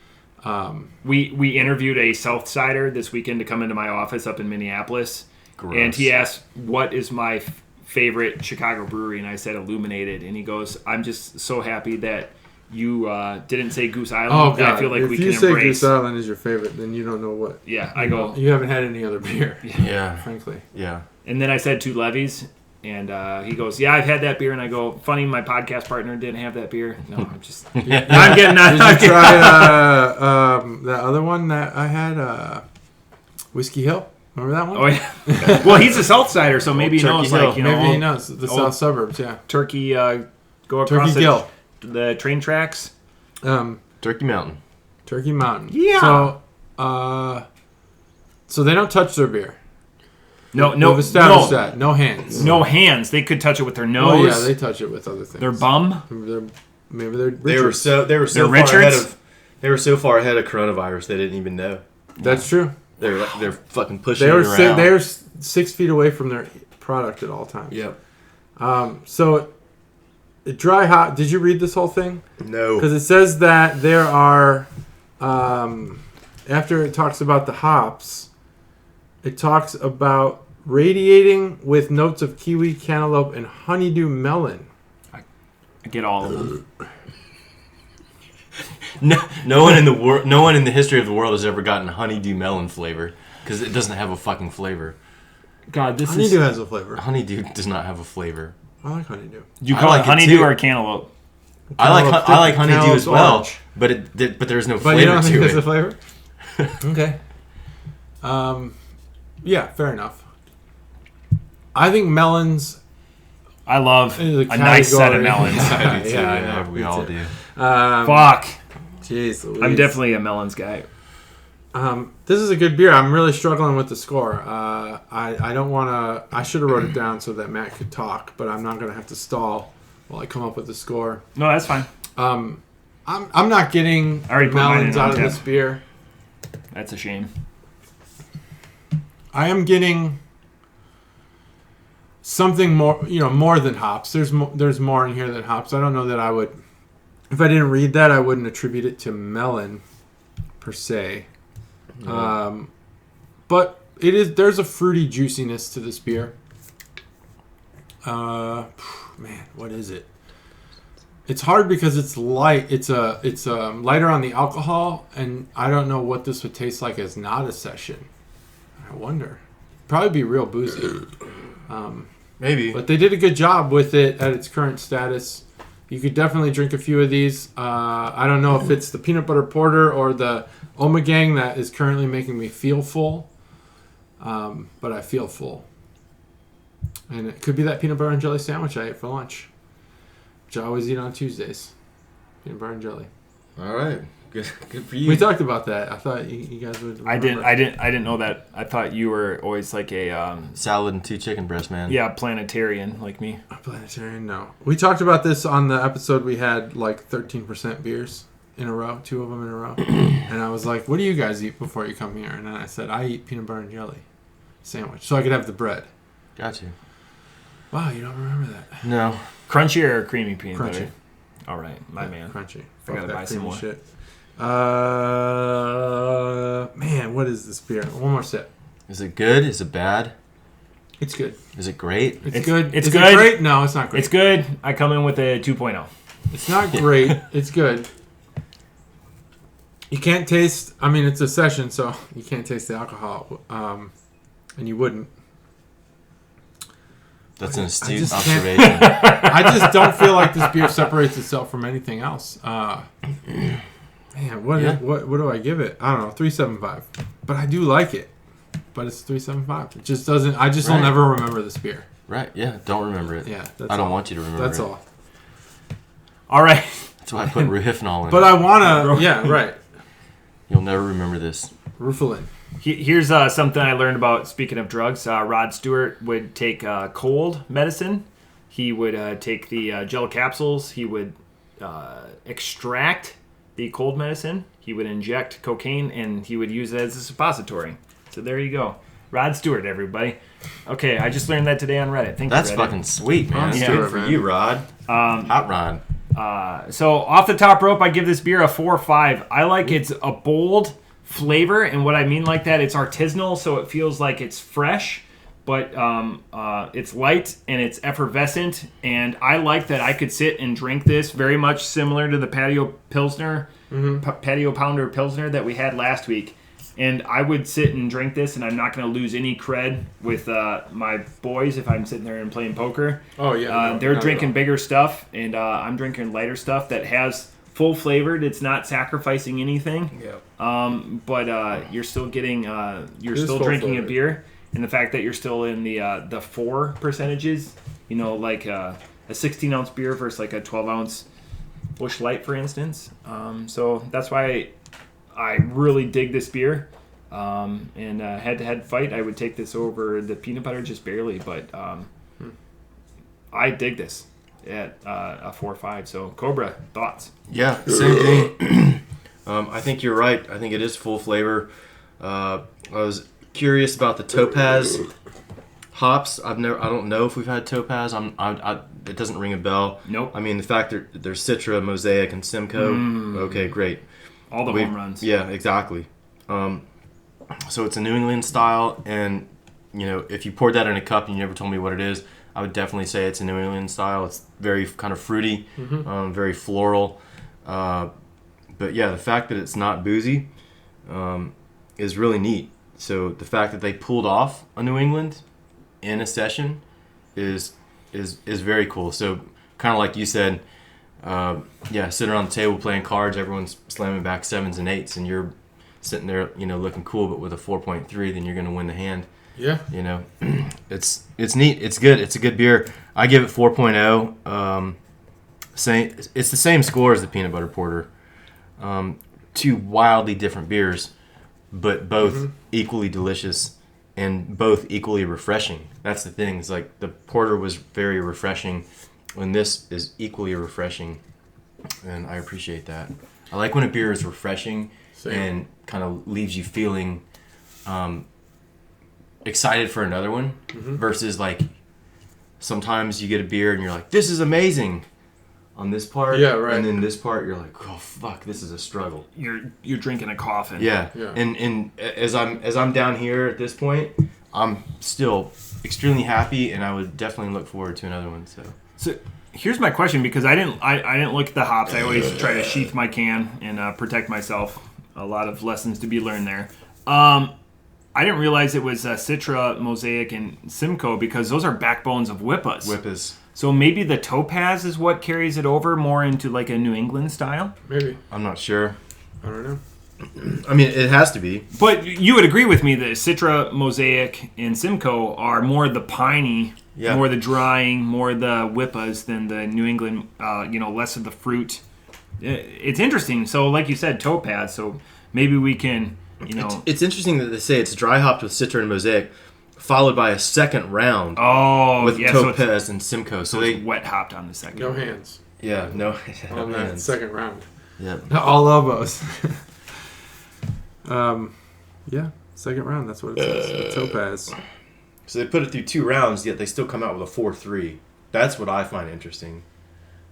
We interviewed a Southsider this weekend to come into my office up in Minneapolis, Gross. and he asked, "What is my favorite Chicago brewery?" And I said, "Illuminated." And he goes, "I'm just so happy that you didn't say Goose Island. Oh that God! I feel like if we you can say embrace." Goose Island is your favorite, then you don't know what. Yeah, I go, You haven't had any other beer. Yeah. Frankly. Yeah. and then I said Two Levies, and he goes, "Yeah, I've had that beer." And I go, "Funny, my podcast partner didn't have that beer." No, I'm just, I'm getting Did you try that other one that I had? Whiskey Hill. Remember that one? Oh yeah. Well, he's a Southsider, so maybe he Turkey knows, Hill. like, you know, Maybe he knows the old south suburbs. Yeah. Turkey. Go across Turkey Gill. the train tracks. Turkey Mountain. Turkey Mountain. Yeah. So they don't touch their beer. No, We've established that. No hands. No hands. They could touch it with their nose. Oh yeah, they touch it with other things. their bum. Maybe they're They were so They're far Richards? ahead of they were so far ahead of coronavirus they didn't even know. That's true. They're fucking pushing They it were around. they're 6 feet away from their product at all times. Yep. So dry hop. Did you read this whole thing? No. Because it says that there are, after it talks about the hops, it talks about radiating with notes of kiwi, cantaloupe, and honeydew melon. I get all of them. No one in the world, no one in the history of the world has ever gotten honeydew melon flavor because it doesn't have a fucking flavor. God, this Honeydew has a flavor. Honeydew does not have a flavor. I like honeydew. You I call like it it honeydew too. or cantaloupe? I like honeydew Cantaloupe's as well, orange. but there's no But flavor you don't think to there's it. a flavor? Okay. Yeah, fair enough. I think melons. I love is a nice set of category. melons. I do too, Yeah, I yeah, know. we Me all too. do. Fuck. Jeez Louise. I'm definitely a melons guy. This is a good beer. I'm really struggling with the score. I don't want to. I should have wrote it down so that Matt could talk, but I'm not going to have to stall while I come up with the score. No, that's fine. I'm not getting I already put mine melons in on out of tap. this beer. That's a shame. I am getting something more, more than hops. There's more in here than hops. I don't know that I would, if I didn't read that, I wouldn't attribute it to melon per se. But there's a fruity juiciness to this beer. Man, what is it? It's hard because it's light. It's lighter on the alcohol, and I don't know what this would taste like as not a session. I wonder. Probably be real boozy. Maybe. But they did a good job with it at its current status. You could definitely drink a few of these. I don't know if it's the peanut butter porter or the Omigang that is currently making me feel full. But I feel full. And it could be that peanut butter and jelly sandwich I ate for lunch, which I always eat on Tuesdays. Peanut butter and jelly. All right. Good for you. We talked about that. I thought you guys would remember. I didn't know that. I thought you were always like a salad and 2 chicken breasts, man. yeah, planetarian like me. A planetarian, no. We talked about this on the episode. We had like 13% beers in a row, 2 of them in a row. And I was like, what do you guys eat before you come here? And then I said, I eat peanut butter and jelly sandwich, so I could have the bread. Got you. Wow, you don't remember that? No. Crunchy or creamy peanut Crunchy. butter? All right, my man. Crunchy. I gotta Fuck buy that some creamy more. shit. Man, what is this beer? One more sip. Is it good? Is it bad? It's good. Is it great? It's good. It's Is good. It great? No, it's not great. It's good. I come in with a 2.0. It's not great. It's good. You can't taste. I mean, it's a session, so you can't taste the alcohol, and you wouldn't. That's an I astute just observation. I just don't feel like this beer separates itself from anything else. Man, what do I give it? I don't know, 3.75. But I do like it. But it's 3.75. It just doesn't. I just will Right. never remember this beer. Right, yeah. Don't remember it. Yeah, that's I don't all. want you to remember That's it. all. All right. That's why I put Ruhifnol in But it. I wanna. Yeah, right. You'll never remember this. Rufalin. Here's something I learned about, speaking of drugs. Rod Stewart would take cold medicine. He would take the gel capsules. He would extract the cold medicine. He would inject cocaine, and he would use it as a suppository. So there you go. Rod Stewart, everybody. Okay, I just learned that today on Reddit. Thank That's you, Reddit. fucking sweet, man. That's Yeah. good for you, Rod. Hot Rod. So off the top rope, I give this beer a 4.5. I like it's a bold flavor, and what I mean like that, it's artisanal, so it feels like it's fresh, but it's light and it's effervescent, and I like that I could sit and drink this very much similar to the patio pilsner, patio pounder pilsner that we had last week. And I would sit and drink this, and I'm not going to lose any cred with my boys if I'm sitting there and playing poker. Oh yeah. They're drinking bigger stuff, and I'm drinking lighter stuff that has full flavored. It's not sacrificing anything. Yeah. But you're still getting you're It is still full drinking flavored. a beer, and the fact that you're still in the 4 percentages, like a 16-ounce beer versus like a 12-ounce Busch Light, for instance. So that's why I really dig this beer. And head-to-head fight, I would take this over the peanut butter just barely, but I dig this at a 4.5. So Cobra, thoughts? Yeah, same thing. I think you're right. I think it is full flavor. I was curious about the Topaz hops. I don't know if we've had Topaz. It doesn't ring a bell. Nope. I mean, the fact that there's Citra, Mosaic, and Simcoe. Okay, great. All the home runs. Yeah, exactly. So it's a New England style, and if you poured that in a cup and you never told me what it is, I would definitely say it's a New England style. It's very kind of fruity, very floral. But yeah, the fact that it's not boozy is really neat. So the fact that they pulled off a New England in a session is very cool. So kind of like you said, sitting around the table playing cards, everyone's slamming back 7s and 8s, and you're sitting there, looking cool, but with a 4.3, then you're going to win the hand. Yeah. It's neat. It's good. It's a good beer. I give it 4.0. It's the same score as the peanut butter porter. 2 wildly different beers, but both equally delicious and both equally refreshing. That's the thing. It's like the porter was very refreshing, and this is equally refreshing, and I appreciate that. I like when a beer is refreshing and kind of leaves you feeling excited for another one, versus like sometimes you get a beer and you're like, this is amazing on this part, and then this part you're like, oh fuck, this is a struggle. You're drinking a coffin. Yeah. And as I'm down here at this point, I'm still extremely happy, and I would definitely look forward to another one. So here's my question, because I didn't look at the hops. I always try to sheath my can and protect myself. A lot of lessons to be learned there. I didn't realize it was Citra, Mosaic, and Simcoe, because those are backbones of Whippas. So maybe the Topaz is what carries it over more into like a New England style? Maybe. I'm not sure. I don't know. I mean, it has to be. But you would agree with me that Citra, Mosaic, and Simcoe are more the piney, more the drying, more the Whippas than the New England, less of the fruit. It's interesting. So like you said, Topaz, so maybe we can... It's interesting that they say it's dry hopped with Citra and Mosaic, followed by a second round with Topaz and Simcoe. So they wet hopped on the second. No hands. Yeah, no on that hands. second round. Yeah, all elbows. Second round. That's what it says. Topaz. So they put it through 2 rounds, yet they still come out with a 4-3. That's what I find interesting.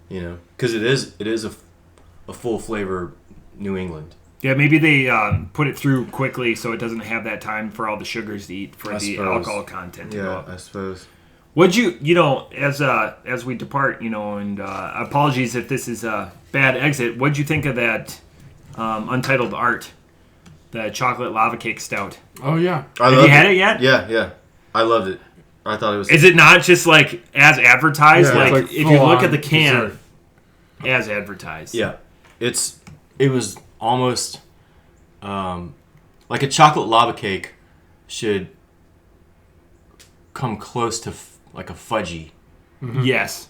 Because it is a full flavor New England. Yeah, maybe they put it through quickly so it doesn't have that time for all the sugars to eat for the alcohol content to go up. I suppose. Would you, as we depart, and apologies if this is a bad exit, what'd you think of that Untitled Art, the chocolate lava cake stout? Oh, yeah. Have you had it yet? Yeah. I loved it. I thought it was... Is it not just like as advertised? Yeah, like if you look at the can, dessert. As advertised. Yeah. It was almost like a chocolate lava cake should come close to like a fudgy Yes.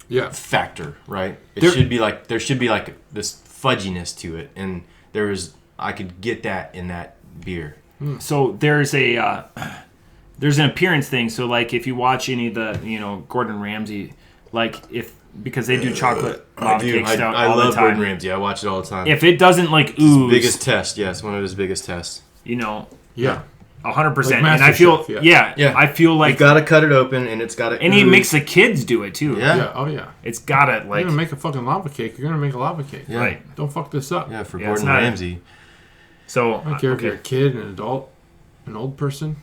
Yeah. factor, right? There should be like this fudginess to it, and I could get that in that beer. So there's an appearance thing. So like if you watch any of the Gordon Ramsay, because they do chocolate lava cake stout I all the love time. Gordon Ramsay. I watch it all the time. If it doesn't like ooze, biggest test, yes, one of his biggest tests. Yeah. 100%. Like And I feel, MasterChef, I feel like you gotta cut it open, and it's gotta. and he makes the kids do it too. Yeah. Yeah. Oh, yeah. It's gotta You're gonna make a fucking lava cake. You're gonna make a lava cake. Yeah. right. Don't fuck this up. Yeah, for Yeah, it's Gordon not- Ramsay. So I don't care if you're a kid, an adult, an old person,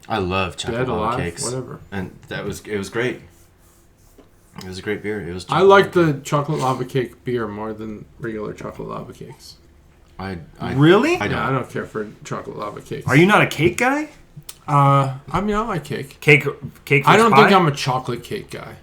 I love chocolate dead, lava alive, cakes, whatever. and it was great. It was a great beer. It was. I like the chocolate lava cake beer more than regular chocolate lava cakes. I Really? I Yeah, I don't. don't care for chocolate lava cakes. Are you not a cake guy? I mean, I like cake. Cake. I don't pie? think I'm a chocolate cake guy,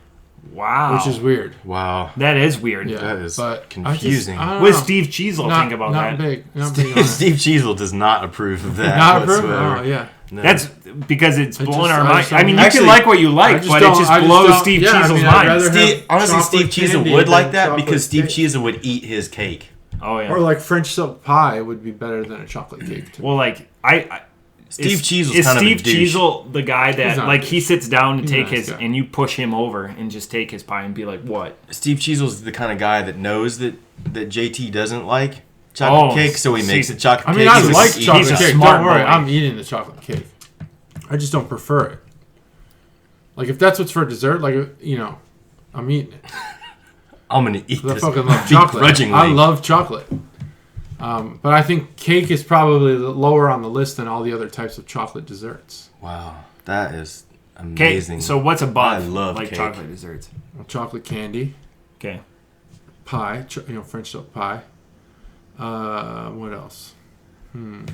Wow. which is weird. Wow. That is weird. Yeah, That is but confusing. I don't What does know. Steve Cheazel Not, think about not that? big. Not big on it. Steve Cheazel does not approve of that Not approve? whatsoever. Oh, yeah. No. That's because it's I blowing just- our I mind. just I mean, you Actually, can like what you I like, just but it don't- just I just blows don't- Steve yeah, I Cheezel's mean, I'd mind. rather have Honestly, Steve chocolate Cheezel candy would than like that chocolate because Steve cake. Cheezel would eat his cake. Oh yeah. Or like French silk pie would be better than a chocolate cake. To me. Well, like I Steve Cheezel's is kind Steve of a douche. Cheezel the guy He's that not like a he sits down to He's a take nice his guy. and you push him over and just take his pie and be like, what? Steve Cheezel's the kind of guy that knows that JT doesn't like chocolate Oh, cake, so he makes see, a chocolate I cake. mean, I so like he chocolate he's a cake. smart Don't worry, boy. I'm eating the chocolate cake. I just don't prefer it. Like if that's what's for dessert, like I'm eating it. I'm gonna eat 'Cause I this fucking love chocolate. begrudgingly. I love chocolate. But I think cake is probably lower on the list than all the other types of chocolate desserts. Wow, that is Okay, amazing. so what's above I love like cake. chocolate desserts? Chocolate candy, Okay. pie, French silk pie. What else? Can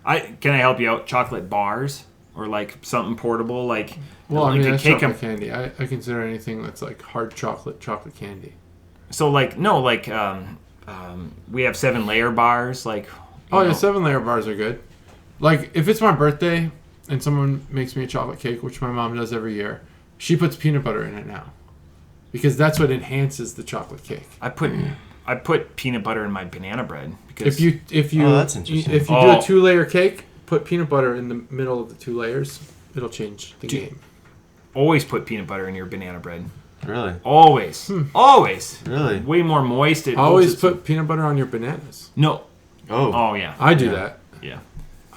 I help you out? Chocolate bars or like something portable like Well, like I mean, a that's cake chocolate candy. I consider anything that's like hard chocolate candy. So like no like we have 7-layer bars like Oh, you yeah, know. 7-layer bars are good. Like, if it's my birthday and someone makes me a chocolate cake, which my mom does every year, she puts peanut butter in it now. Because that's what enhances the chocolate cake. I put I put peanut butter in my banana bread because if you that's interesting. if you do a 2-layer cake, put peanut butter in the middle of the 2 layers. It'll change the game. always put peanut butter in your banana bread. Really? Always. Always. Really? Way more moist. Always put peanut butter on your bananas. No. Oh. Oh, yeah. I do that. Yeah.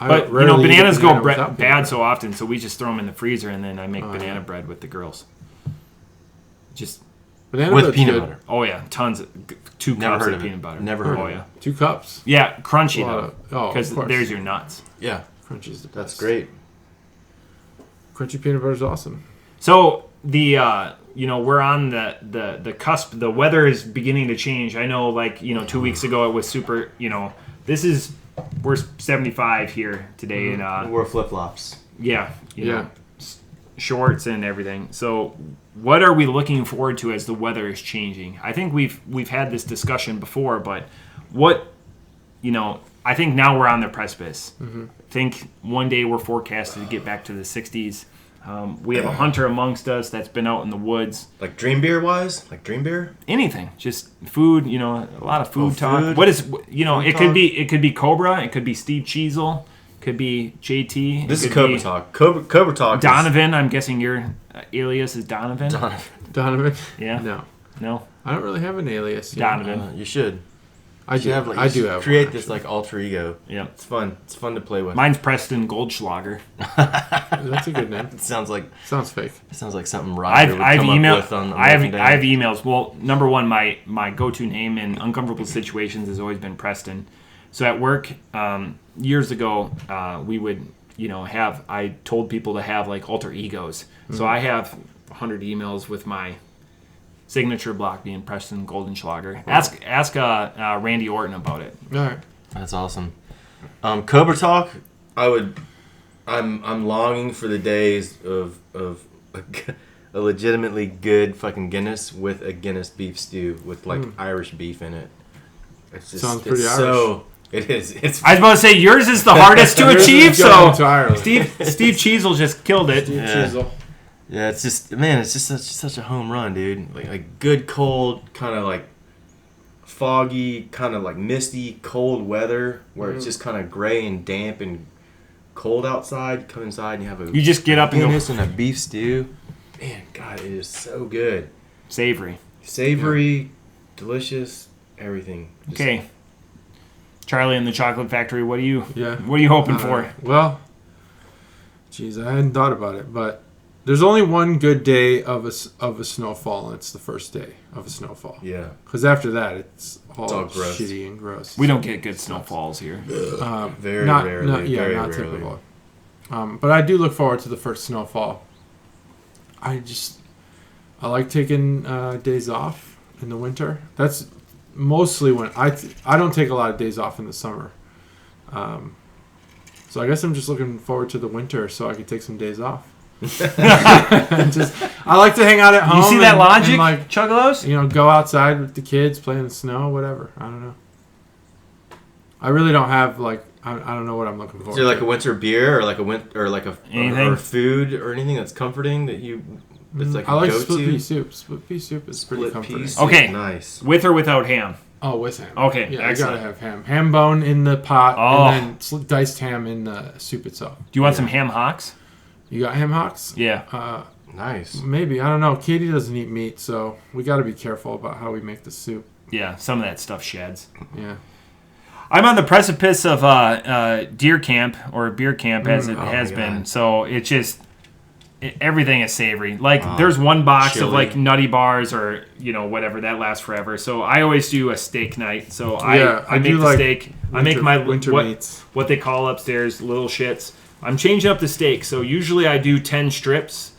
I But, rarely eat bananas a go banana without peanut bad butter. so often, so we just throw them in the freezer, and then I make banana bread with the girls. Just, Banana With bread's peanut good. butter. oh, yeah. Tons of, 2 Never cups heard of of it. peanut butter. Never heard Oh, of it. yeah. 2 cups. Yeah, crunchy, Well, though. of Because course. there's your nuts. Yeah. Crunchy's the best. That's great. Crunchy peanut butter is awesome. So we're on the cusp. The weather is beginning to change. I know, 2 weeks ago it was super. We're 75 here today, and Wear flip-flops. yeah, shorts and everything. So, what are we looking forward to as the weather is changing? I think we've had this discussion before, but I think now we're on the precipice. I think one day we're forecasted to get back to the 60s. We have a hunter amongst us that's been out in the woods. Like dream beer wise? Like dream beer? Anything, just food. A lot of food talk. food? What is it? talk? It could be Cobra. It could be Steve Cheazel. Could be JT. This it is could Cobra be Talk. Cobra Talk. Donovan. I'm guessing your alias is Donovan. Donovan? Yeah. No. I don't really have an alias. Donovan. You should. I do. I do have create one, this like alter ego. Yeah. It's fun. It's fun to play with. Mine's Preston Goldschlager. That's a good name. It sounds like fake. something Roger would I've come emailed. up with on I have American Dad. emails. Well, number one, my go-to name in uncomfortable situations has always been Preston. So at work, years ago, we would I told people to have like alter egos. So I have 100 emails with my signature block being Preston Goldenschlager. Ask Randy Orton about it. All right. That's awesome. Cobra Talk. I'm longing for the days of a legitimately good fucking Guinness with a Guinness beef stew with like Irish beef in it. It's just, Sounds pretty Irish. It is. I was about to say yours is the hardest to Yours is achieve. going So to Ireland. Steve Cheazel just killed it. Cheezel. Yeah, it's just it's just such a home run, dude. Like good cold, kind of like foggy, kind of like misty, cold weather where it's just kind of gray and damp and cold outside. You come inside and you have You just get up and go Guinness and a beef stew. Man, God, it is so good. savory. Savory, delicious, everything. Just- Okay. Charlie and the Chocolate Factory, what are you Yeah. hoping for? Well, geez, I hadn't thought about it, but there's only one good day of a snowfall, and it's the first day of a snowfall. Yeah. Because after that, it's all gross. shitty and gross. We don't get good snowfalls here. Very not, rarely. Not, yeah, very not rarely. typical. But I do look forward to the first snowfall. I like taking days off in the winter. That's mostly when I don't take a lot of days off in the summer. So I guess I'm just looking forward to the winter so I can take some days off. I like to hang out at home. You see that and, logic, and like Chuggalos? go outside with the kids, play in the snow, whatever. I don't know. I really don't have I don't know what I'm looking for. Is there like a winter beer or like Anything? or food or anything that's comforting that's like I like go-to? split pea soup. Split pea soup is pretty Split comforting. pea soup. Okay. Nice. With or without ham? Oh, with ham. Okay, Yeah, excellent. I gotta have ham. Ham bone in the pot, Oh. and then diced ham in the soup itself. Do you want some ham hocks? You got ham hocks? Yeah. Nice. Maybe. I don't know. Katie doesn't eat meat, so we got to be careful about how we make the soup. Yeah, some of that stuff sheds. Yeah. I'm on the precipice of deer camp or beer camp as it Oh has my been. God. So everything is savory. There's one box of chili. nutty bars or whatever that lasts forever. So I always do a steak night. So Yeah, I I make do the like steak. I make my winter what, meats. what they call upstairs little shits. I'm changing up the steak. So usually I do 10 strips.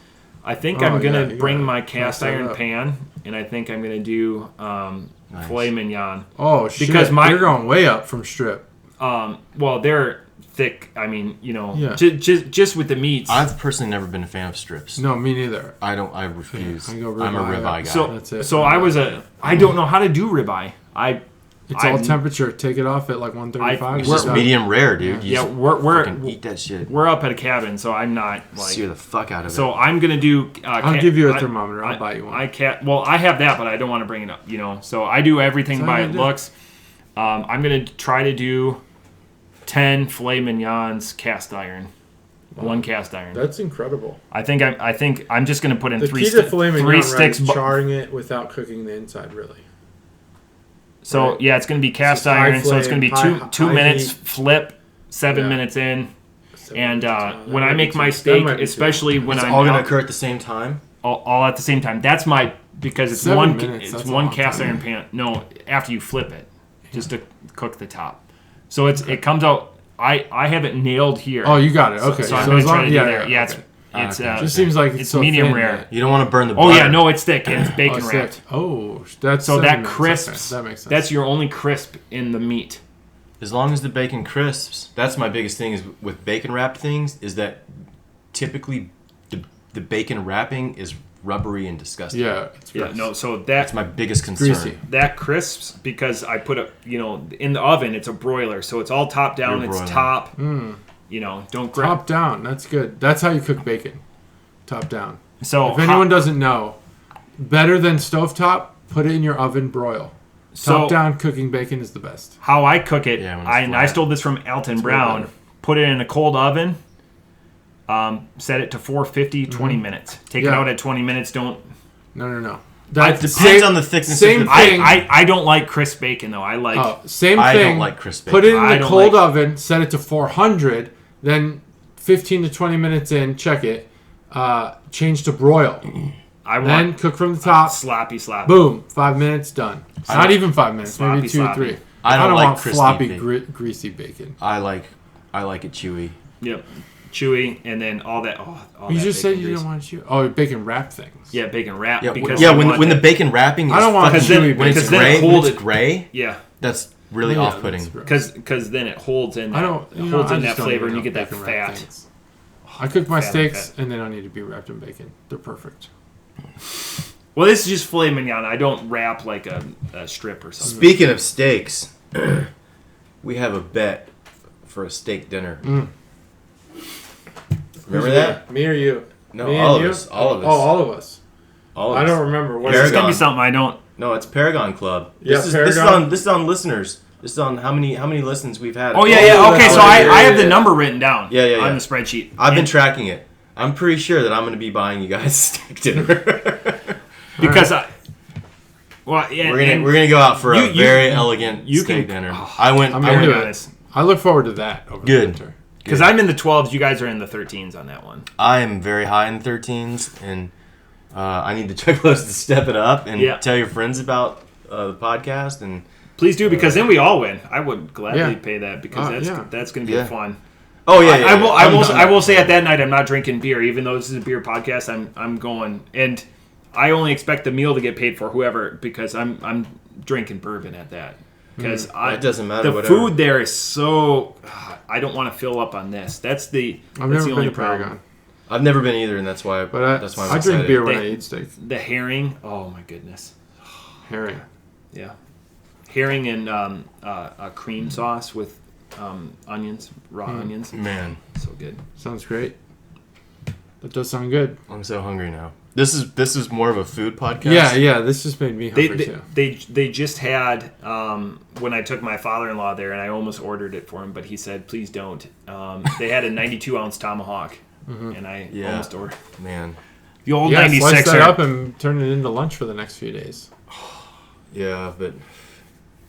I think I'm yeah, gonna you bring gotta my cast mess that iron up. pan, and I think I'm gonna do Nice. filet mignon. Oh, shit. Because you're going way up from strip. Well, they're thick. I mean, Yeah. just with the meats. I've personally never been a fan of strips. No, me neither. I refuse. I go I'm a ribeye. ribeye guy. so That's it. so I don't know how to do ribeye. I It's all temperature. Take it off at like 135. It's just medium rare, dude. You Yeah, just we're fucking eat that shit. We're up at a cabin, so I'm not like Sear the fuck out of it. So I'm gonna do. I'll give you a thermometer. I'll buy you one. Well, I have that, but I don't want to bring it up. So I do everything by looks. I'm gonna try to do 10 filet mignons cast iron. One cast iron. That's incredible. I think I'm just gonna put in the three key to filet mignon, sticks. Right, charring it without cooking the inside, really. So yeah, it's gonna be cast iron. So it's gonna be two minutes. Flip 7 minutes in. And when I make my steak, especially when I'm all gonna occur at the same time. All at the same time. That's because it's 7 minutes, it's one cast iron pan. No, after you flip it, just to cook the top. So it comes out. I have it nailed here. Oh, you got it. Okay. So I'm gonna try to do there. Yeah, okay. It's just seems like it's so medium thin rare. You don't want to burn the butter. Oh yeah, no, it's thick. It's bacon wrapped. Oh, that's so that crisps. Okay. That makes sense. That's your only crisp in the meat. As long as the bacon crisps, that's my biggest thing is with bacon wrapped things is that typically the bacon wrapping is rubbery and disgusting. Yeah, it's gross. No, so that's my biggest concern. Greasy. That crisps because I put it, in the oven. It's a broiler, so it's all top down. It's top. Don't grab. Top down. That's good. That's how you cook bacon. Top down. So if anyone doesn't know, better than stovetop, put it in your oven, broil. Top down cooking bacon is the best. How I cook it, I stole this from Alton Brown. Put it in a cold oven. Set it to 450, 20 minutes. Take it out at 20 minutes. Don't. No. That depends on the thickness. Same of the thing. I don't like crisp bacon though. I like same thing. I don't like crisp bacon. Put it in the cold oven. Set it to 400. Then 15 to 20 minutes in, check it. Change to broil. Then cook from the top. Sloppy. Boom. 5 minutes, done. Not even 5 minutes. Sloppy, maybe 2 or 3. I don't like want crispy floppy, bacon. greasy bacon. I like it chewy. Yep. Chewy, and then all that. You just said you didn't want chewy. Oh, bacon wrap things. Yeah, bacon wrap. Yeah, because when the bacon wrapping is I don't want chewy when it's bacon. gray. When it's gray, yeah, that's really off-putting. Because then it holds in. That flavor, and you get that fat. I cook my steaks, and they don't need to be wrapped in bacon. They're perfect. Well, this is just filet mignon. I don't wrap like a strip or something. Speaking of steaks, we have a bet for a steak dinner. Remember that? Me or you? No, Me all and of you? us. All of us. Oh, all of us. All of I us. don't remember. This is gonna be something I don't. No, it's Paragon Club. Yeah, Paragon. This is on listeners. This is on how many listens we've had. Oh yeah. Okay, so I have the number written down. Yeah. On the spreadsheet. I've been tracking it. I'm pretty sure that I'm going to be buying you guys steak dinner because we're gonna go out for a very elegant steak dinner. I look forward to that over the winter. Because I'm in the 12s, you guys are in the 13s on that one. I am very high in the 13s, and I need the checklist to step it up and tell your friends about the podcast. And please do, because then we all win. I would gladly pay that because that's going to be fun. Oh yeah, I will say at that night I'm not drinking beer, even though this is a beer podcast. I'm going, and I only expect the meal to get paid for whoever because I'm drinking bourbon at that. Because it doesn't matter. The food there is so. I don't want to fill up on this. I've never been to Paragon. I've never been either, and that's why. That's why I drink beer when I eat steak. The herring. Oh my goodness. Herring. Yeah, herring and a cream sauce with onions, raw onions. Man, so good. Sounds great. That does sound good. I'm so hungry now. This is more of a food podcast. Yeah. This just made me hungry too. They just had when I took my father-in-law there, and I almost ordered it for him, but he said, "Please don't." They had a 92-ounce tomahawk, and I almost ordered. Man, the old 96er. Slice that up and turn it into lunch for the next few days. Yeah, but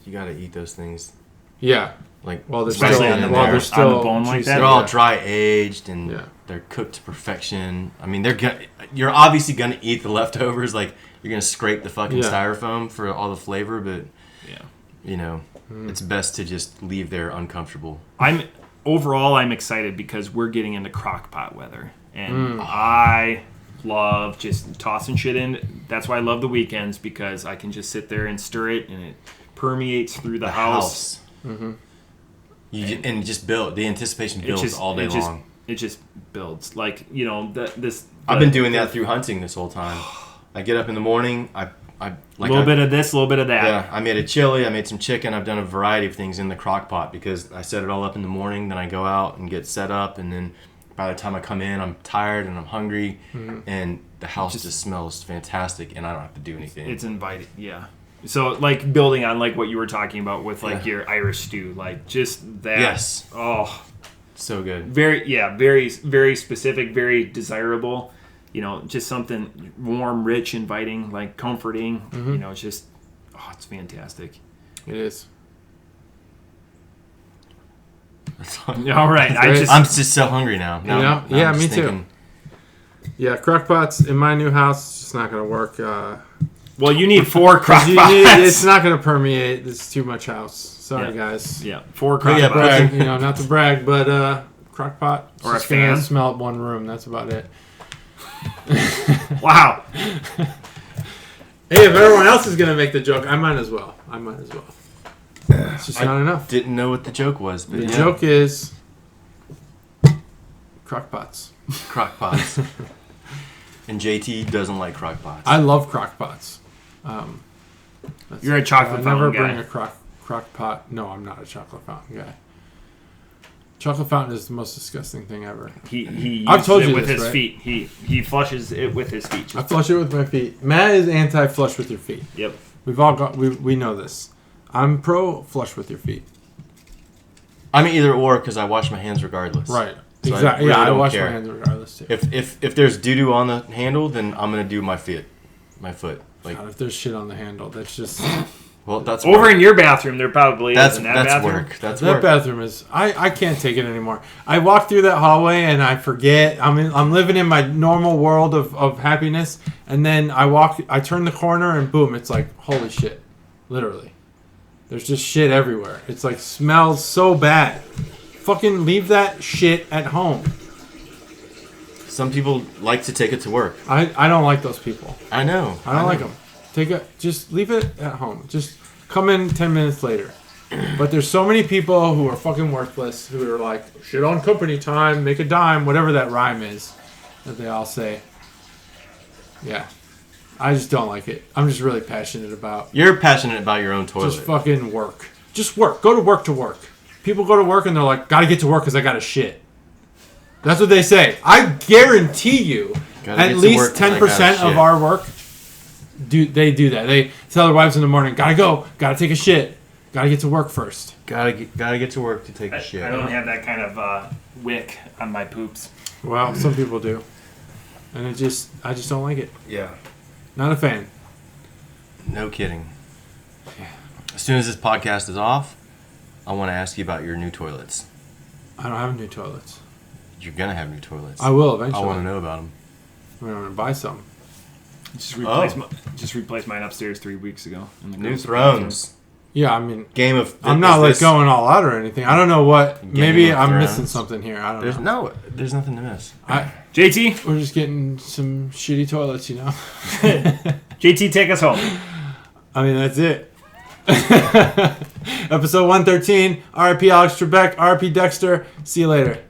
you got to eat those things. Yeah. Like they're still on the bone like that. They're all dry aged and they're cooked to perfection. I mean, you're obviously gonna eat the leftovers. Like you're gonna scrape the fucking styrofoam for all the flavor, but it's best to just leave there uncomfortable. I'm excited because we're getting into crock pot weather, and I love just tossing shit in. That's why I love the weekends, because I can just sit there and stir it, and it permeates through the house. Mm-hmm. And just build. The anticipation builds all day long. It just builds. Like, I've been doing that through hunting this whole time. I get up in the morning, I A little bit of this, a little bit of that. Yeah, I made a chili. I made some chicken. I've done a variety of things in the crock pot because I set it all up in the morning. Then I go out and get set up, and then by the time I come in, I'm tired and I'm hungry, and the house just smells fantastic, and I don't have to do anything. It's inviting, yeah. So like building on like what you were talking about with like your Irish stew, like just that. Yes. Oh, so good. very, very specific, very desirable. You know, just something warm, rich, inviting, like comforting. You know, it's just, it's fantastic. It is. All right, I'm just so hungry now. Now me too. Yeah, crock pots in my new house, it's just not going to work. Well, you need 4 crock pots. It's not going to permeate. It's too much house. Sorry, guys. Yeah, 4 crock pots. Not to brag, but crock pot. Or just a fan. Gonna smell one room. That's about it. Wow. Hey, if everyone else is going to make the joke, I might as well. It's just not enough. Didn't know what the joke was. But the joke is crock pots. Crock pots. And JT doesn't like crock pots. I love crock pots. You're a chocolate fountain guy. I never bring a crock pot. No, I'm not a chocolate fountain guy. Chocolate fountain is the most disgusting thing ever. He I've told you with this, his right? feet. He flushes it with his feet. I flush it with my feet. Matt is anti-flush with your feet. Yep. We've all got. We know this. I'm pro flush with your feet. I'm either or because I wash my hands regardless. Right. So Exactly. I I don't wash care. my hands regardless too. If there's doo-doo on the handle, then I'm gonna do my foot. Like, God, if there's shit on the handle, that's just. well, that's over work. in your bathroom. There probably is in that bathroom. Work. That's that work. bathroom is. I can't take it anymore. I walk through that hallway and I forget. I'm living in my normal world of happiness, and then I turn the corner and boom, it's like holy shit, literally. There's just shit everywhere. It's like smells so bad. Fucking leave that shit at home. Some people like to take it to work. I don't like those people. I know. I don't like them. Just leave it at home. Just come in 10 minutes later. But there's so many people who are fucking worthless, who are like, shit on company time, make a dime, whatever that rhyme is that they all say. Yeah. I just don't like it. I'm just really passionate about. You're passionate about your own toilet. Just fucking work. Just work. Go to work to work. People go to work and they're like, gotta get to work because I gotta shit. That's what they say. I guarantee you, at least 10% of our work, they do that. They tell their wives in the morning, gotta go, gotta take a shit, gotta get to work first. Gotta get to work to take a shit. I don't have that kind of wick on my poops. Well, some people do. And I just don't like it. Yeah. Not a fan. No kidding. As soon as this podcast is off, I want to ask you about your new toilets. I don't have new toilets. You're going to have new toilets. I will eventually. I want to know about them. I'm going to buy some. Just replaced mine upstairs 3 weeks ago. In the New Thrones. Yeah, I mean, Game of. I'm not like going all out or anything. I don't know what. Maybe I'm Thrones. missing something here. I don't know. There's nothing to miss. JT, we're just getting some shitty toilets, you know. JT, take us home. I mean, that's it. Episode 113. RIP Alex Trebek. RIP Dexter. See you later.